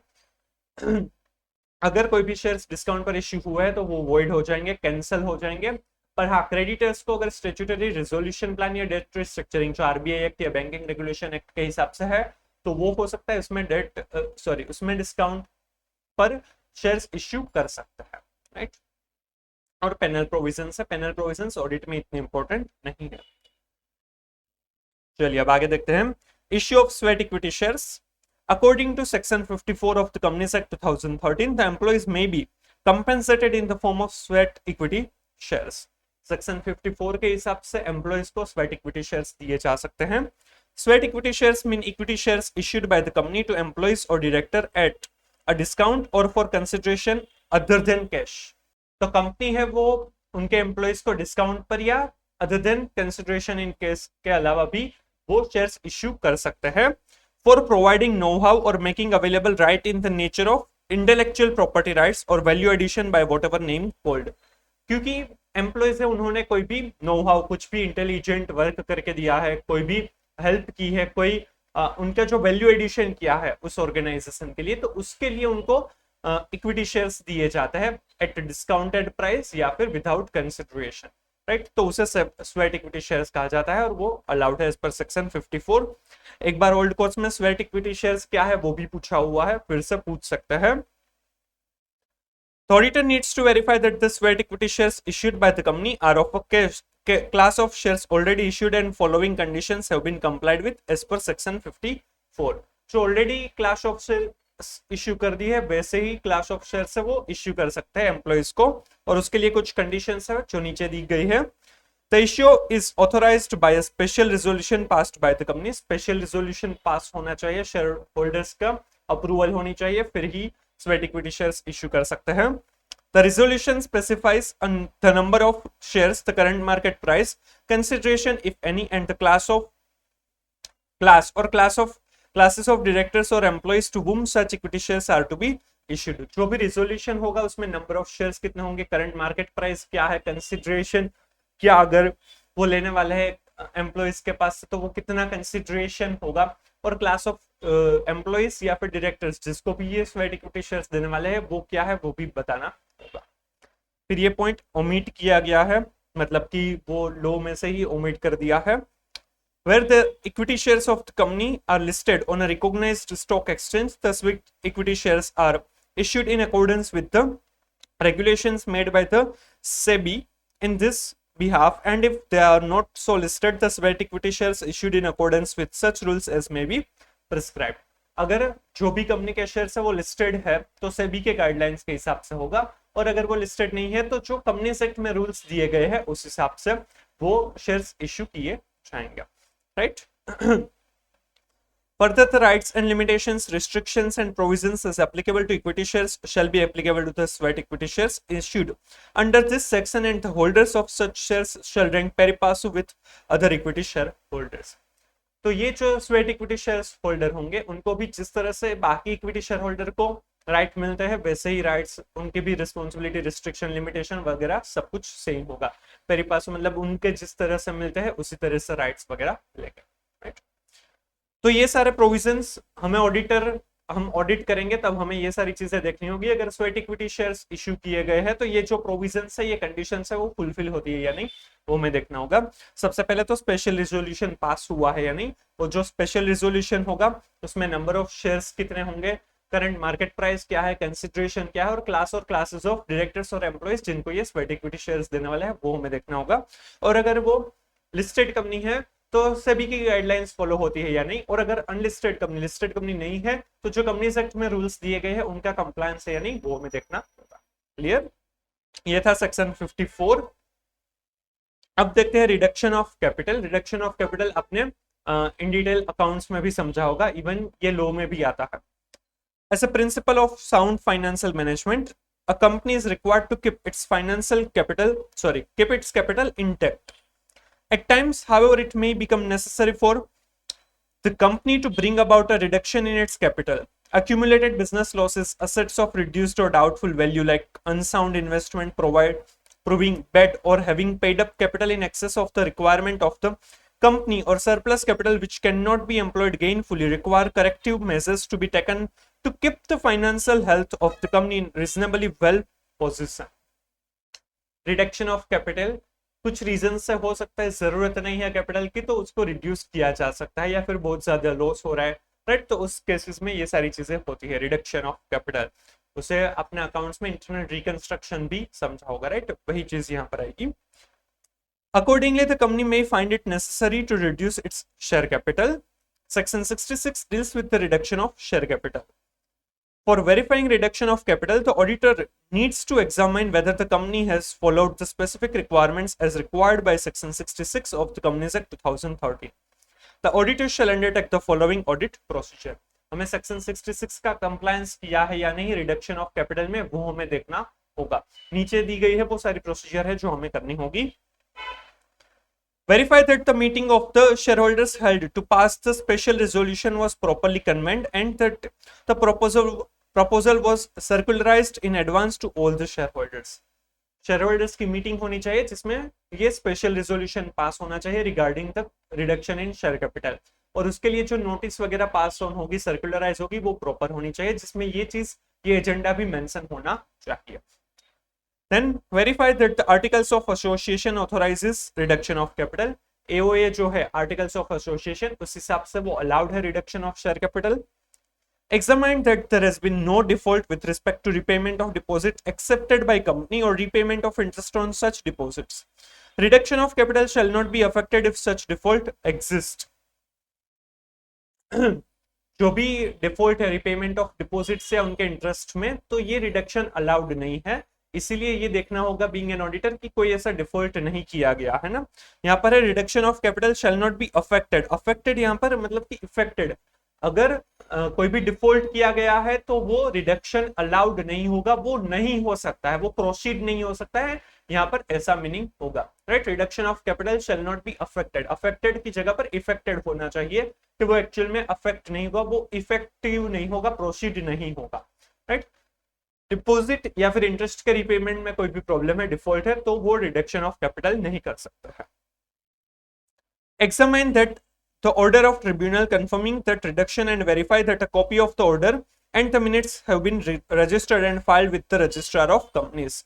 अगर कोई भी शेयर्स डिस्काउंट पर इश्यू हुआ है तो वो वॉइड हो जाएंगे, कैंसिल हो जाएंगे। पर हाँ क्रेडिटर्स को अगर स्टैट्यूटरी रिजोल्यूशन प्लान या डेट रिस्ट्रक्चरिंग जो आरबीआई एक्ट या बैंकिंग रेगुलेशन एक्ट के हिसाब से है तो वो हो सकता है, उसमें उसमें डिस्काउंट पर शेयर्स इश्यू कर सकता है, राइट। और पेनल प्रोविजन है, पेनल प्रोविजन ऑडिट में इतने इंपॉर्टेंट नहीं है। चलिए अब आगे देखते हैं। Issue of sweat equity shares. According to section 54 of the Companies Act 2013, the employees may be compensated in the form of sweat equity shares. Section 54 के हिसाब से एम्प्लॉइज को स्वेट इक्विटी शेयर्स दिए जा सकते हैं। Sweat equity shares mean equity shares issued by the company to employees और डायरेक्टर एट अ डिस्काउंट और for consideration other than cash. तो कंपनी है वो उनके एम्प्लॉइज को डिस्काउंट पर या other than consideration in case के अलावा भी वो शेयर्स इश्यू कर सकते हैं। फॉर प्रोवाइडिंग नो हाउ और making available right in the nature of intellectual property rights और value addition bye whatever name called. क्योंकि एम्प्लॉइज है उन्होंने कोई भी नो हाउ, कुछ भी इंटेलिजेंट वर्क करके दिया है, कोई भी हेल्प की है, कोई उनका जो वैल्यू एडिशन किया है उस ऑर्गेनाइजेशन के लिए, तो उसके लिए उनको इक्विटी शेयर्स दिए जाते हैं एट डिस्काउंटेड प्राइस या फिर विदाउट कंसिडरेशन, राइट। तो उसे स्वेट इक्विटी शेयर्स कहा जाता है और वो अलाउड है एज पर सेक्शन 54। एक बार ओल्ड कोर्स में स्वेट इक्विटी शेयर्स क्या है वो भी पूछा हुआ है, फिर से पूछ सकते हैं। The auditor needs to verify that the sweat equity shares issued by the company are of a class of shares already issued and following conditions have been complied with as per section 54। जो already class of share issue कर दी है वैसे ही क्लास ऑफ शेयर से वो इश्यू कर सकते हैं एम्प्लॉइज को, और उसके लिए कुछ कंडीशंस है जो नीचे दी गई है। The issue is authorized by a special resolution passed by the company। Special resolution pass होना चाहिए, शेयर होल्डर्स का अप्रूवल होनी चाहिए, फिर ही स्वेट इक्विटी शेयर्स इश्यू कर सकते हैं। The resolution specifies the number of shares, the current market price, consideration if any, and the class of classes of directors or employees to whom such equity shares are to be issued। जो भी resolution होगा उसमें नंबर ऑफ शेयर्स कितने होंगे, करंट मार्केट प्राइस क्या है, कंसिडरेशन क्या अगर वो लेने वाले हैं एम्प्लॉइज के पास तो वो कितना कंसिडरेशन होगा, और क्लास ऑफ एम्प्लॉइज या फिर डायरेक्टर्स जिसको भी ये स्वेट इक्विटी शेयर्स देने वाले हैं वो क्या है वो भी बताना होगा। फिर ये पॉइंट ओमिट किया गया है, मतलब कि वो लो में से ही ओमिट कर दिया है। Where the equity shares of the company are listed on a recognized stock exchange, the sweat equity shares are issued in accordance with the regulations made by the SEBI in this behalf, and if they are not so listed, the sweat equity shares issued in accordance with such rules as may be prescribed। अगर जो भी कंपनी के शेयर्स है वो लिस्टेड है तो सेबी के गाइडलाइंस के हिसाब से होगा, और अगर वो लिस्टेड नहीं है तो जो कंपनी एक्ट में रूल्स दिए गए हैं उस हिसाब से वो शेयर्स इश्यू किए जाएंगे, right. Further, the rights and limitations, restrictions and provisions as applicable to equity shares shall be applicable to the sweat equity shares issued under this section, and the holders of such shares shall rank pari passu with other equity share holders। तो ये जो स्वेट इक्विटी शेयर्स होल्डर होंगे उनको भी जिस तरह से बाकी इक्विटी शेयर होल्डर को राइट मिलते हैं वैसे ही राइट्स, उनके भी रिस्पॉन्सिबिलिटी, रिस्ट्रिक्शन, लिमिटेशन वगैरह सब कुछ सेम होगा। पेरी पासो मतलब उनके जिस तरह से मिलते हैं उसी तरह से राइट्स वगैरह मिलेंगे, राइट। तो ये सारे प्रोविजंस हमें हम ऑडिट करेंगे तब हमें ये सारी चीजें देखनी होगी। अगर स्वेट इक्विटी शेयर्स इश्यू किए गए हैं तो ये जो प्रोविजंस है, ये कंडीशंस है वो फुलफिल होती है या नहीं वो हमें देखना होगा। सबसे पहले तो स्पेशल रिजोल्यूशन पास हुआ है या नहीं, और जो स्पेशल रिजोल्यूशन होगा उसमें नंबर ऑफ शेयर्स कितने होंगे, करंट मार्केट प्राइस क्या है, कंसिडरेशन क्या है, और क्लासेस ऑफ डायरेक्टर्स और एम्प्लॉइज जिनको ये स्वेट इक्विटी शेयर्स देने वाले हैं वो हमें देखना होगा। और अगर वो लिस्टेड कंपनी है तो सेबी की गाइडलाइंस फॉलो होती है या नहीं, और अगर अनलिस्टेड कंपनी, लिस्टेड कंपनी नहीं है तो जो कंपनीज एक्ट में रूल्स दिए गए हैं उनका कंप्लायंस है या नहीं वो हमें देखना होगा। क्लियर, ये था सेक्शन 54। अब देखते हैं reduction of capital. Reduction of capital अपने इन डिटेल अकाउंट्स में भी समझा होगा, इवन ये लॉ में भी आता है। As a principle of sound financial management, a company is required to keep its capital intact. At times, however, it may become necessary for the company to bring about a reduction in its capital. Accumulated business losses, assets of reduced or doubtful value like unsound investment proving bad, or having paid up capital in excess of the requirement of the company, or surplus capital which cannot be employed gainfully, require corrective measures to be taken to keep the financial health of the company in reasonably well position। Reduction of capital कुछ रीजन से हो सकता है, जरूरत नहीं है कैपिटल की तो उसको रिड्यूस किया जा सकता है, या फिर बहुत ज्यादा लॉस हो रहा है, राइट। तो उस केसेस में ये सारी चीजें होती है, रिडक्शन ऑफ कैपिटल। उसे अपने अकाउंट्स में इंटरनल रिकंस्ट्रक्शन भी समझा होगा, राइट, वही चीज यहाँ पर आएगी। Accordingly, the company may find it necessary to reduce its share capital. Section 66 deals with the reduction of share capital. For verifying reduction of capital, the auditor needs to examine whether the company has followed the specific requirements as required by Section 66 of the Companies Act 2013. The auditor shall undertake the following audit procedure. हमें सेक्शन 66 का कंप्लायंस किया है या नहीं रिडक्शन ऑफ कैपिटल में, वो हमें देखना होगा. नीचे दी गई है वो सारी प्रोसीजर है जो हमें करनी होगी. Verify that the meeting of the shareholders held to pass the special resolution was properly convened and that the proposal was circularized in advance to all the shareholders. Shareholders की मीटिंग होनी चाहिए जिसमें ये स्पेशल रेजोल्यूशन पास होना चाहिए regarding the reduction in share capital, और उसके लिए जो नोटिस वगैरह पास ऑन होगी, सर्कुलराइज होगी, वो प्रॉपर होनी चाहिए जिसमें ये चीज, ये एजेंडा भी मेंशन होना चाहिए. Then verify that the articles of association authorizes reduction of capital. AOA जो है articles of association, उस हिसाब से वो allowed है reduction of share capital. Examine that there has been no default with respect to repayment of deposit accepted by company or repayment of interest on such deposits. Reduction of capital shall not be affected if such default exists. जो भी डिफॉल्ट है रिपेमेंट ऑफ डिपॉजिट से उनके इंटरेस्ट में, तो ये रिडक्शन अलाउड नहीं है. इसीलिए ये देखना होगा बीइंग एन ऑडिटर कि कोई ऐसा डिफॉल्ट नहीं किया गया है ना. यहाँ पर है reduction of capital shall not be affected. Affected यहाँ पर मतलब कि इफेक्टेड, अगर कोई भी डिफॉल्ट किया गया है तो वो रिडक्शन अलाउड नहीं होगा, वो नहीं हो सकता है, वो प्रोसीड नहीं हो सकता है. यहाँ पर ऐसा मीनिंग होगा, right. Reduction of capital shall not be affected. Affected की जगह पर इफेक्टेड होना चाहिए कि वो एक्चुअल में अफेक्ट नहीं होगा, वो इफेक्टिव नहीं होगा, प्रोसीड नहीं होगा, राइट. डिपॉजिट या फिर इंटरेस्ट के रिपेमेंट में कोई भी प्रॉब्लम है, डिफॉल्ट है, तो वो रिडक्शन ऑफ कैपिटल नहीं कर सकता है. Examine that the order of tribunal confirming that reduction and verify that a copy of the order and the minutes have been registered and filed with the registrar of companies.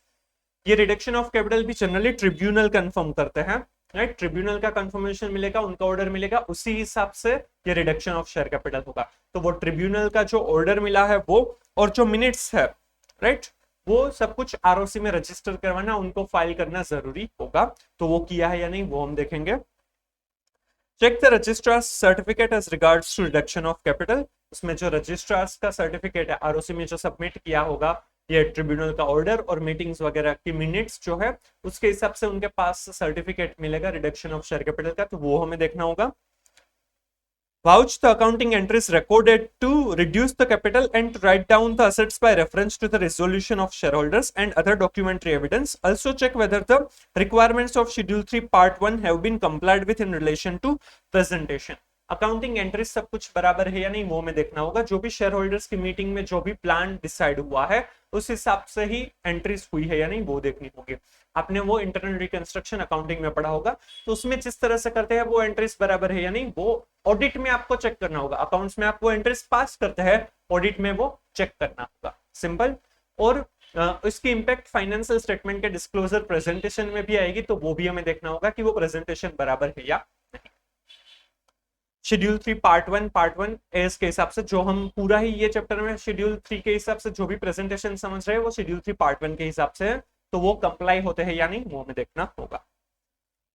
ये रिडक्शन ऑफ कैपिटल भी जनरली ट्रिब्यूनल कंफर्म करते हैं, राइट. ट्रिब्यूनल का कंफर्मेशन मिलेगा, उनका ऑर्डर मिलेगा, उसी हिसाब से ये रिडक्शन ऑफ शेयर कैपिटल होगा. तो वो ट्रिब्यूनल का जो ऑर्डर मिला है वो, और जो मिनट्स है, राइट, वो सब कुछ आरओसी में रजिस्टर करवाना, उनको फाइल करना जरूरी होगा. तो वो किया है या नहीं वो हम देखेंगे. Check the registrar's certificate as regards to reduction of capital. उसमें जो रजिस्ट्रार्स का सर्टिफिकेट है आरओसी में जो सबमिट किया होगा, ये ट्रिब्यूनल का ऑर्डर और मीटिंग्स वगैरह की मिनट्स जो है उसके हिसाब से उनके पास सर्टिफिकेट मिलेगा रिडक्शन ऑफ शेयर कैपिटल का, तो वो हमें देखना होगा. Vouch the accounting entries recorded to reduce the capital and to write down the assets by reference to the resolution of shareholders and other documentary evidence. Also check whether the requirements of Schedule 3 Part 1 have been complied with in relation to presentation. Accounting entries सब कुछ बराबर है या नहीं वो हमें देखना होगा. जो भी शेयर होल्डर्स की मीटिंग में जो भी प्लान डिसाइड हुआ है उस हिसाब से ही एंट्रीज हुई है या नहीं वो देखनी होगी. आपने वो इंटरनल रिकंस्ट्रक्शन अकाउंटिंग में पढ़ा होगा, तो उसमें जिस तरह से करते हैं वो एंट्रीज बराबर है या नहीं वो ऑडिट में आपको चेक करना होगा. अकाउंट्स में आप वो एंट्रीज पास करते हैं, ऑडिट में वो चेक करना होगा, सिंपल. और इसकी इंपैक्ट फाइनेंशियल स्टेटमेंट के डिस्क्लोजर प्रेजेंटेशन में भी आएगी, तो वो भी हमें देखना होगा कि वो प्रेजेंटेशन बराबर है या नहीं. शेड्यूल 3 पार्ट 1 एस के हिसाब से जो हम पूरा ही ये चैप्टर में शेड्यूल 3 के हिसाब से जो भी प्रेजेंटेशन समझ रहे हैं वो शेड्यूल 3 पार्ट 1 के हिसाब से है, तो वो कंप्लाई होते हैं या नहीं वो हमें देखना होगा.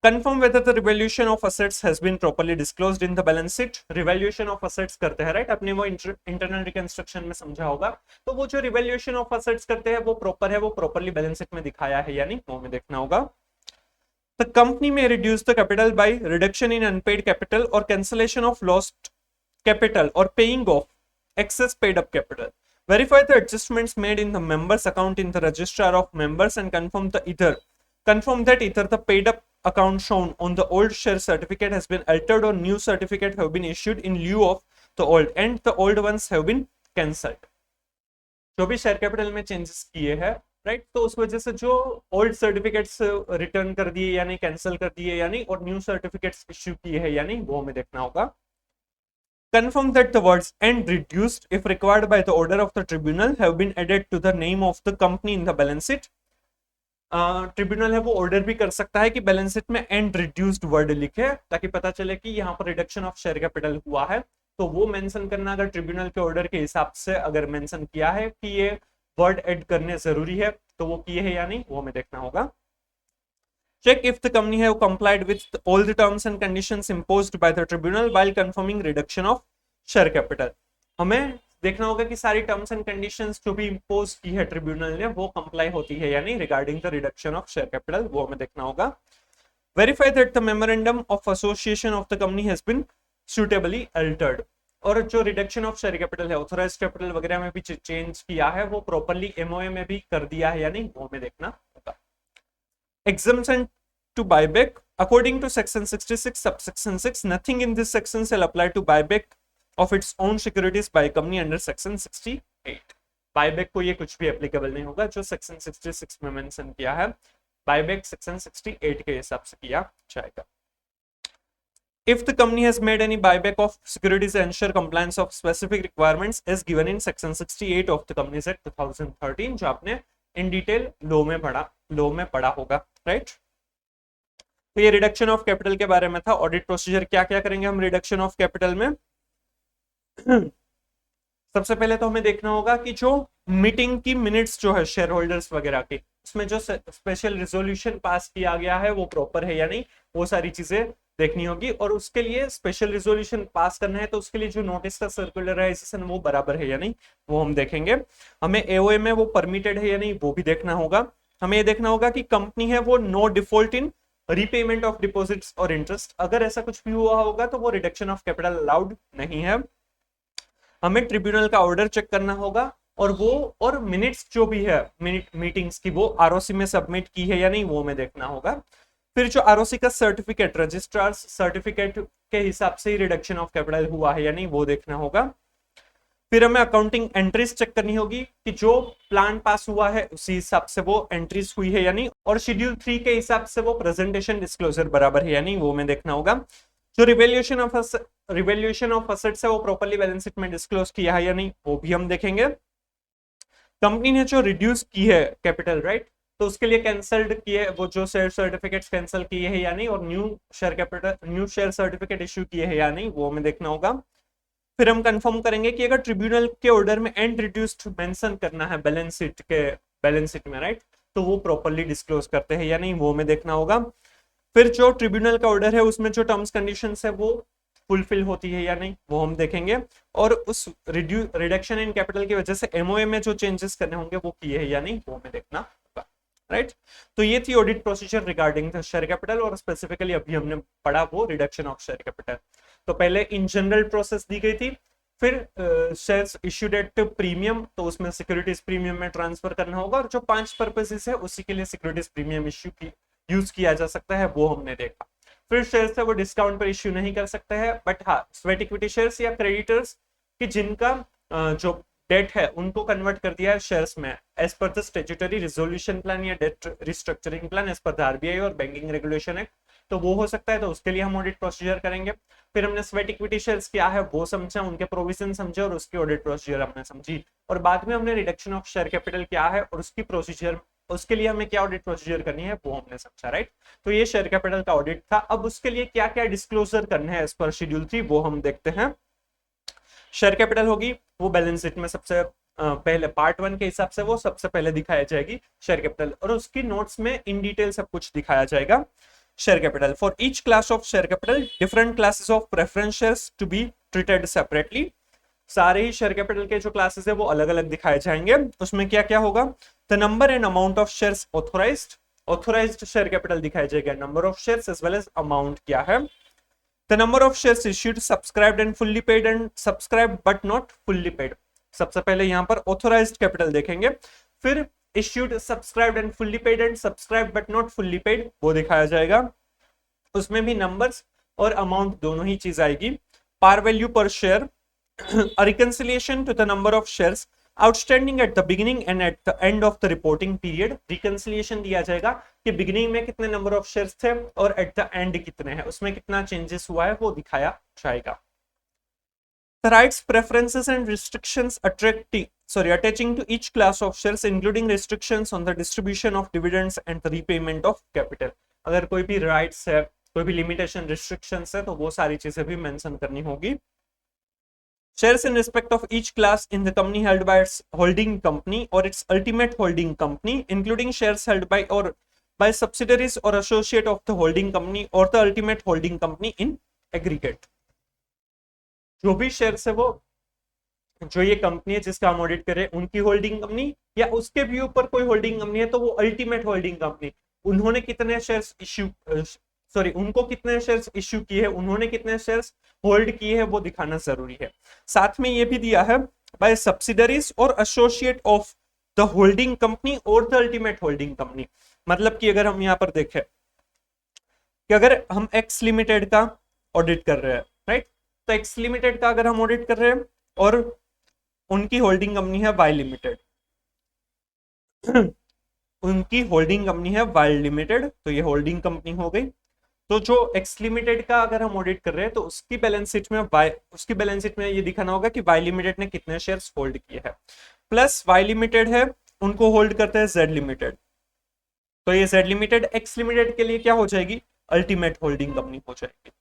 Confirm whether the revaluation of assets has been properly disclosed in the balance sheet. Revaluation of assets करते हैं, राइट. अपने वो इंटरनल रिकंस्ट्रक्शन में समझा होगा, तो वो जो रिवैल्यूएशन ऑफ असेट्स करते हैं वो प्रॉपर है, वो प्रॉपरली बैलेंस शीट में दिखाया है या नहीं वो हमें देखना होगा. The company may reduce the capital by reduction in unpaid capital or cancellation of lost capital or paying off excess paid up capital. Verify the adjustments made in the members account in the registrar of members and confirm that either the paid up account shown on the old share certificate has been altered or new certificate have been issued in lieu of the old and the old ones have been cancelled. जो भी शेयर कैपिटल में चेंजेस किए हैं, राइट, तो उस वजह से जो ओल्ड सर्टिफिकेट्स रिटर्न कर दिए या नहीं, कैंसिल कर दिए या नहीं, और न्यू सर्टिफिकेट्स इश्यू किए हैं या नहीं वो हमें देखना होगा. Confirm that the words and reduced if required by the order of the tribunal have been added to the name of the company in the balance sheet. Tribunal है वो ऑर्डर भी कर सकता है कि बैलेंस शीट में एंड रिड्यूस्ड वर्ड लिखे ताकि पता चले कि यहाँ पर रिडक्शन ऑफ शेयर कैपिटल हुआ है, तो वो मेंशन करना अगर ट्रिब्यूनल के ऑर्डर के हिसाब से अगर मेंशन किया है कि ये वर्ड ऐड करने जरूरी है तो वो किए है या नहीं वो हमें देखना होगा. check if the company have complied with all the terms and conditions imposed by the tribunal while confirming reduction of share capital. हमें देखना होगा कि सारी टर्म्स एंड कंडीशंस जो भी इम्पोज की है ट्रिब्यूनल ने वो कंप्लाई होती है या नहीं regarding the reduction of share capital, वो हमें देखना होगा. Verify that the memorandum of association of the company has been suitably altered. और जो रिडक्शन ऑफ शेयर कैपिटल है, ऑथराइज्ड कैपिटल वगैरह में भी चेंज किया है, वो प्रॉपर्ली एमओए में भी कर दिया है या नहीं, वो हमें देखना होगा. Exemption to buyback according to section 66 subsection 6, nothing in this section shall apply to buyback of its own securities by company under section 68. Buyback को ये कुछ भी एप्लीकेबल नहीं होगा जो सेक्शन 66 में मेंशन किया है, बायबैक सेक्शन 68 के हिसाब से किया जाएगा. If the company has made any buyback of securities to ensure compliance of specific requirements as given in section 68 of the Companies Act 2013, जो आपने इन डिटेल लॉ में पढ़ा होगा, राइट. तो ये रिडक्शन ऑफ कैपिटल के बारे में था. ऑडिट प्रोसीजर क्या क्या करेंगे हम रिडक्शन ऑफ कैपिटल में. सबसे पहले तो हमें देखना होगा कि जो मीटिंग की मिनट्स जो है शेयर होल्डर्स वगैरह की, उसमें जो स्पेशल रिजोल्यूशन पास किया गया है वो प्रॉपर है या नहीं, वो सारी चीजें देखनी होगी. और उसके लिए स्पेशल रिजोल्यूशन पास करना है तो उसके लिए जो नोटिस का सर्कुलराइजेशन वो बराबर है या नहीं, वो हम देखेंगे. हमें एओए में वो परमिटेड है या नहीं, वो भी देखना होगा. हमें ये देखना होगा कि कंपनी है वो no default in repayment of deposits और इंटरेस्ट, अगर ऐसा कुछ भी हुआ होगा तो वो रिडक्शन ऑफ कैपिटल अलाउड नहीं है. हमें ट्रिब्यूनल का ऑर्डर चेक करना होगा और मिनट्स जो भी है मीटिंग्स की वो आरओसी में सबमिट की है या नहीं, वो हमें देखना होगा. फिर जो आरओसी का सर्टिफिकेट, रजिस्ट्रार सर्टिफिकेट के हिसाब से ही रिडक्शन ऑफ कैपिटल हुआ है या नहीं, वो देखना होगा. फिर हमें अकाउंटिंग एंट्रीज चेक करनी होगी कि जो प्लान पास हुआ है उसी हिसाब से वो एंट्रीज हुई है या नहीं, और शेड्यूल 3 के हिसाब से वो प्रेजेंटेशन डिस्क्लोजर बराबर है या नहीं, वो हमें देखना होगा. जो रिवैल्यूएशन ऑफ असेट्स है वो प्रॉपर्ली बैलेंस शीट में डिस्क्लोज किया है या नहीं, वो भी हम देखेंगे. कंपनी ने जो रिड्यूस की है कैपिटल, राइट, तो उसके लिए कैंसल्ड किए वो जो शेयर सर्टिफिकेट्स कैंसिल किए हैं या नहीं, और न्यू शेयर सर्टिफिकेट इश्यू किए हैं या नहीं, वो हमें देखना होगा. फिर हम कंफर्म करेंगे कि अगर ट्रिब्यूनल के ऑर्डर में एंड रिड्यूस्ड मेंशन करना है बैलेंस शीट में, राइट, तो वो प्रॉपर्ली डिस्क्लोज करते हैं या नहीं, वो हमें देखना होगा. फिर जो ट्रिब्यूनल का ऑर्डर है उसमें जो टर्म्स कंडीशंस है वो फुलफिल होती है या नहीं, वो हम देखेंगे. और उस रिडक्शन इन कैपिटल की वजह से एमओए में जो चेंजेस करने होंगे वो किए हैं या नहीं, वो हमें देखना होगा, राइट. तो ये थी audit procedure regarding the share capital, और स्पेसिफिकली अभी हमने पढ़ा वो रिडक्शन ऑफ शेयर कैपिटल. तो पहले इन जनरल प्रोसेस दी गई थी, फिर शेयर्स इश्यूड एट प्रीमियम, तो उसमें सिक्योरिटीज प्रीमियम में ट्रांसफर करना होगा, और जो 5 पर्पसेस है उसी के लिए सिक्योरिटीज प्रीमियम यूज किया जा सकता है, वो हमने देखा. फिर शेयर्स है वो डिस्काउंट पर इश्यू नहीं कर सकते हैं, बट हाँ स्वेट इक्विटी शेयर्स या क्रेडिटर्स की जिनका जो डेट है उनको कन्वर्ट कर दिया है शेयर्स में as per the statutory resolution plan या debt restructuring plan as per the RBI और बैंकिंग रेगुलेशन एक्ट, तो वो हो सकता है, तो उसके लिए हम ऑडिट प्रोसीजर करेंगे. फिर हमने स्वेट इक्विटी शेयर्स क्या है वो समझा, उनके प्रोविजन समझे और उसकी ऑडिट प्रोसीजर हमने समझी, और बाद में हमने रिडक्शन ऑफ शेयर कैपिटल क्या है और उसकी प्रोसीजर, उसके लिए हमें क्या ऑडिट प्रोसीजर करनी है वो हमने समझा, राइट. तो ये शेयर कैपिटल का ऑडिट था. अब उसके लिए क्या क्या डिस्क्लोजर करने हैं एज पर शेड्यूल 3, वो हम देखते हैं. शेयर कैपिटल होगी वो बैलेंस शीट में सबसे पहले पार्ट 1 के हिसाब से वो सबसे पहले दिखाया जाएगी शेयर कैपिटल, और उसकी नोट्स में इन डिटेल सब कुछ दिखाया जाएगा. Share capital for each class of share capital different classes of preference shares to be treated separately. सारे ही शेयर कैपिटल के जो क्लासेस है वो अलग अलग दिखाए जाएंगे. उसमें क्या क्या होगा, the number and amount of shares authorised share capital दिखाया जाएगा, number of shares as well as amount क्या है. The number of shares issued, subscribed and fully paid and subscribed but not fully paid. सबसे पहले यहाँ पर ऑथोराइज्ड कैपिटल देखेंगे, फिर issued, subscribed and fully paid and subscribed but not fully paid वो दिखाया जाएगा. उसमें भी नंबर्स और अमाउंट दोनों ही चीज आएगी. पार value per share, a reconciliation to the number of shares outstanding at the beginning and at the end of the reporting period. reconciliation दिया जाएगा कि beginning में कितने number of shares थे और at the end कितने हैं, उसमें कितना changes हुआ है वो दिखाया जाएगा. The rights, preferences and restrictions attaching to each class of shares including restrictions on the distribution of dividends and the repayment of capital. अगर कोई भी rights है, कोई भी limitation restrictions है, तो वो सारी चीजें भी mention करनी होगी. Shares in respect of each class in the company held by its holding company or its ultimate holding company, including shares held by or by subsidiaries or associate of the holding company or the ultimate holding company in aggregate। जो भी शेयर्स है वो, जो ये कंपनी है जिसका हम ऑडिट कर रहे हैं, उनकी होल्डिंग कंपनी या उसके भी ऊपर कोई होल्डिंग कंपनी है तो वो अल्टीमेट होल्डिंग कंपनी, उन्होंने कितने शेयर्स इश्यू, सॉरी उनको कितने शेयर्स इश्यू किए हैं, उन्होंने कितने शेयर्स होल्ड किए हैं वो दिखाना जरूरी है। साथ में ये भी दिया है बाय सब्सिडरीज और associate of the holding company और द अल्टीमेट होल्डिंग कंपनी। मतलब कि अगर हम यहाँ पर देखें कि अगर हम एक्स लिमिटेड का ऑडिट कर रहे हैं, राइट, तो एक्स लिमिटेड का अगर हम ऑडिट कर रहे हैं और उनकी होल्डिंग कंपनी है वाई लिमिटेड, उनकी होल्डिंग कंपनी है वाई लिमिटेड, तो ये होल्डिंग कंपनी हो गई। तो जो एक्स लिमिटेड का अगर हम ऑडिट कर रहे हैं तो उसकी बैलेंस शीट में उसकी बैलेंस शीट में ये दिखाना होगा कि वाई लिमिटेड ने कितने शेयर्स होल्ड किए हैं, प्लस वाई लिमिटेड है उनको होल्ड करते हैं जेड लिमिटेड, तो ये जेड लिमिटेड एक्स लिमिटेड के लिए क्या हो जाएगी, अल्टीमेट होल्डिंग कंपनी हो जाएगी।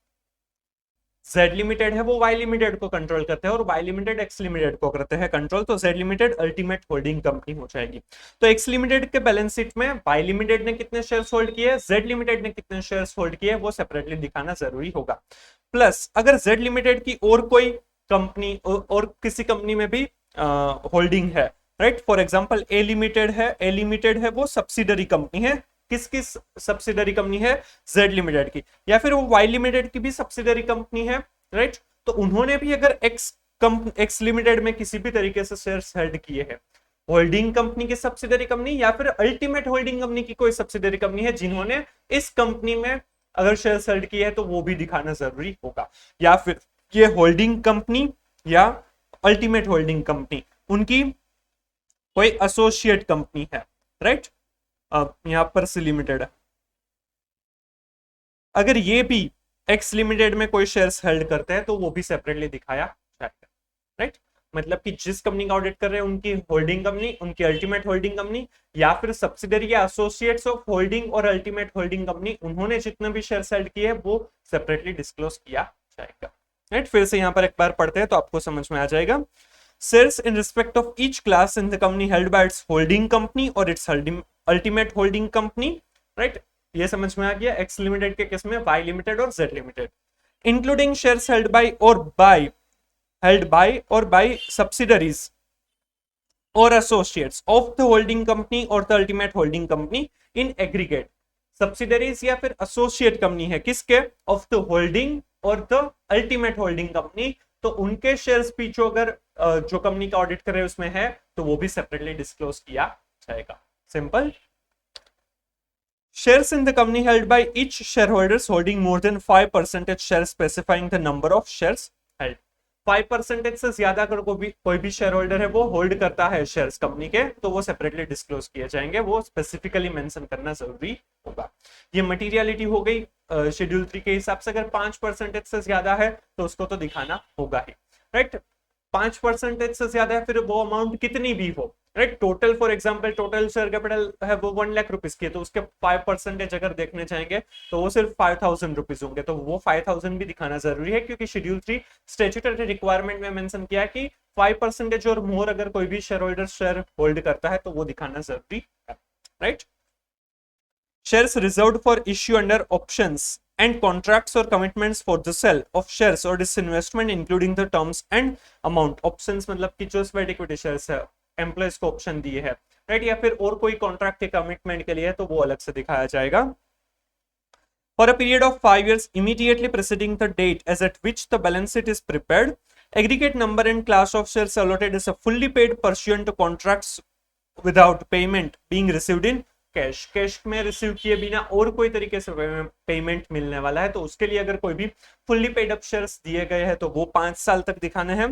जेड लिमिटेड है वो वाई लिमिटेड को कंट्रोल करते हैं और वाई लिमिटेड एक्स लिमिटेड को करते हैं कंट्रोल, तो Z limited ultimate holding company हो जाएगी। तो एक्स लिमिटेड के बैलेंस शीट में वाई लिमिटेड ने कितने शेयर्स होल्ड किए, जेड लिमिटेड ने कितने शेयर्स होल्ड किए, वो सेपरेटली दिखाना जरूरी होगा। प्लस अगर जेड लिमिटेड की और कोई कंपनी और किसी कंपनी में भी होल्डिंग है, right, for example A limited है, ए लिमिटेड है वो सब्सिडरी कंपनी है, किसकी सब्सिडरी कंपनी है, जेड लिमिटेड की, या फिर वो वाई लिमिटेड की भी सब्सिडरी कंपनी है, राइट, तो उन्होंने भी अगर एक्स लिमिटेड में किसी भी तरीके से शेयर्स हेल्ड किए हैं, होल्डिंग कंपनी की सब्सिडरी कंपनी या फिर अल्टीमेट होल्डिंग कंपनी की कोई सब्सिडरी कंपनी है जिन्होंने इस कंपनी में अगर शेयर्स हेल्ड किए हैं तो वो भी दिखाना जरूरी होगा। या फिर ये होल्डिंग कंपनी या अल्टीमेट होल्डिंग कंपनी उनकी कोई एसोसिएट कंपनी है, राइट, यहां पर सी लिमिटेड है, अगर ये भी एक्स लिमिटेड में कोई शेयर्स हेल्ड करते हैं तो वो भी सेपरेटली दिखाया जाएगा, राइट। मतलब कि जिस कंपनी का ऑडिट कर रहे हैं उनकी होल्डिंग कंपनी, उनकी अल्टीमेट होल्डिंग कंपनी या फिर सब्सिडरी या एसोसिएट्स ऑफ होल्डिंग और अल्टीमेट होल्डिंग कंपनी, उन्होंने जितने भी शेयर्स हेल्ड किए हैं वो सेपरेटली डिस्क्लोज किया जाएगा, राइट। फिर से यहाँ पर एक बार पढ़ते हैं तो आपको समझ में आ जाएगा। Shares in respect of each class in the company held by its holding company or its ultimate holding company, right? ये समझ में आ गया। X लिमिटेड के केस में Y लिमिटेड और Z limited, including shares held by or by subsidiaries or associates of the holding company or the ultimate holding company in aggregate। Subsidiaries या फिर एसोसिएट कंपनी है किसके, ऑफ द होल्डिंग और द अल्टीमेट होल्डिंग कंपनी, तो उनके शेयर्स भी जो अगर जो कंपनी का ऑडिट कर रहे हैं उसमें है तो वो भी सेपरेटली डिस्क्लोज किया जाएगा। Simple. Shares in the company held by each shareholders holding more than 5% share specifying the number of shares held. 5% से ज्यादा अगर कोई भी शेयर होल्डर है वो होल्ड करता है शेयर्स कंपनी के तो वो सेपरेटली डिस्क्लोज किए जाएंगे, वो स्पेसिफिकली मेंशन करना जरूरी होगा। ये मटेरियलिटी हो गई शेड्यूल 3 के हिसाब से। अगर 5% से ज्यादा है तो उसको तो दिखाना होगा ही, राइट। 5% से ज्यादा है फिर वो अमाउंट कितनी भी हो, right. Total for example total share capital है वो 1 लाख रुपीज की है तो उसके 5% अगर देखने चाहेंगे तो वो सिर्फ 5000 रुपीज होंगे, तो वो 5000 भी दिखाना जरूरी है क्योंकि शेड्यूल 3 स्टैट्यूटरी रिक्वायरमेंट में मेंशन किया कि 5% और मोर अगर कोई भी शेयर होल्डर शेयर होल्ड करता है तो वो दिखाना जरूरी है, right. Shares reserved for issue under options and contracts or commitments for the sale of shares or disinvestment including the terms and amount। options मतलब कि जो स्वेट इक्विटी शेयर्स है एम्प्लॉयज को ऑप्शन दिए है, राइट, या फिर और कोई कॉन्ट्रैक्ट के कमिटमेंट के लिए तो वो अलग से दिखाया जाएगा। For a period of 5 years immediately preceding the date as at which the balance sheet is prepared, aggregate number and class of shares allotted is a fully paid pursuant to contracts without payment being received in cash. Cash में रिसीव किए बिना और कोई तरीके से पेमेंट मिलने वाला है तो उसके लिए अगर कोई भी फुल्ली पेड अप शेयर्स दिए गए हैं तो वो 5 साल तक दिखाने हैं।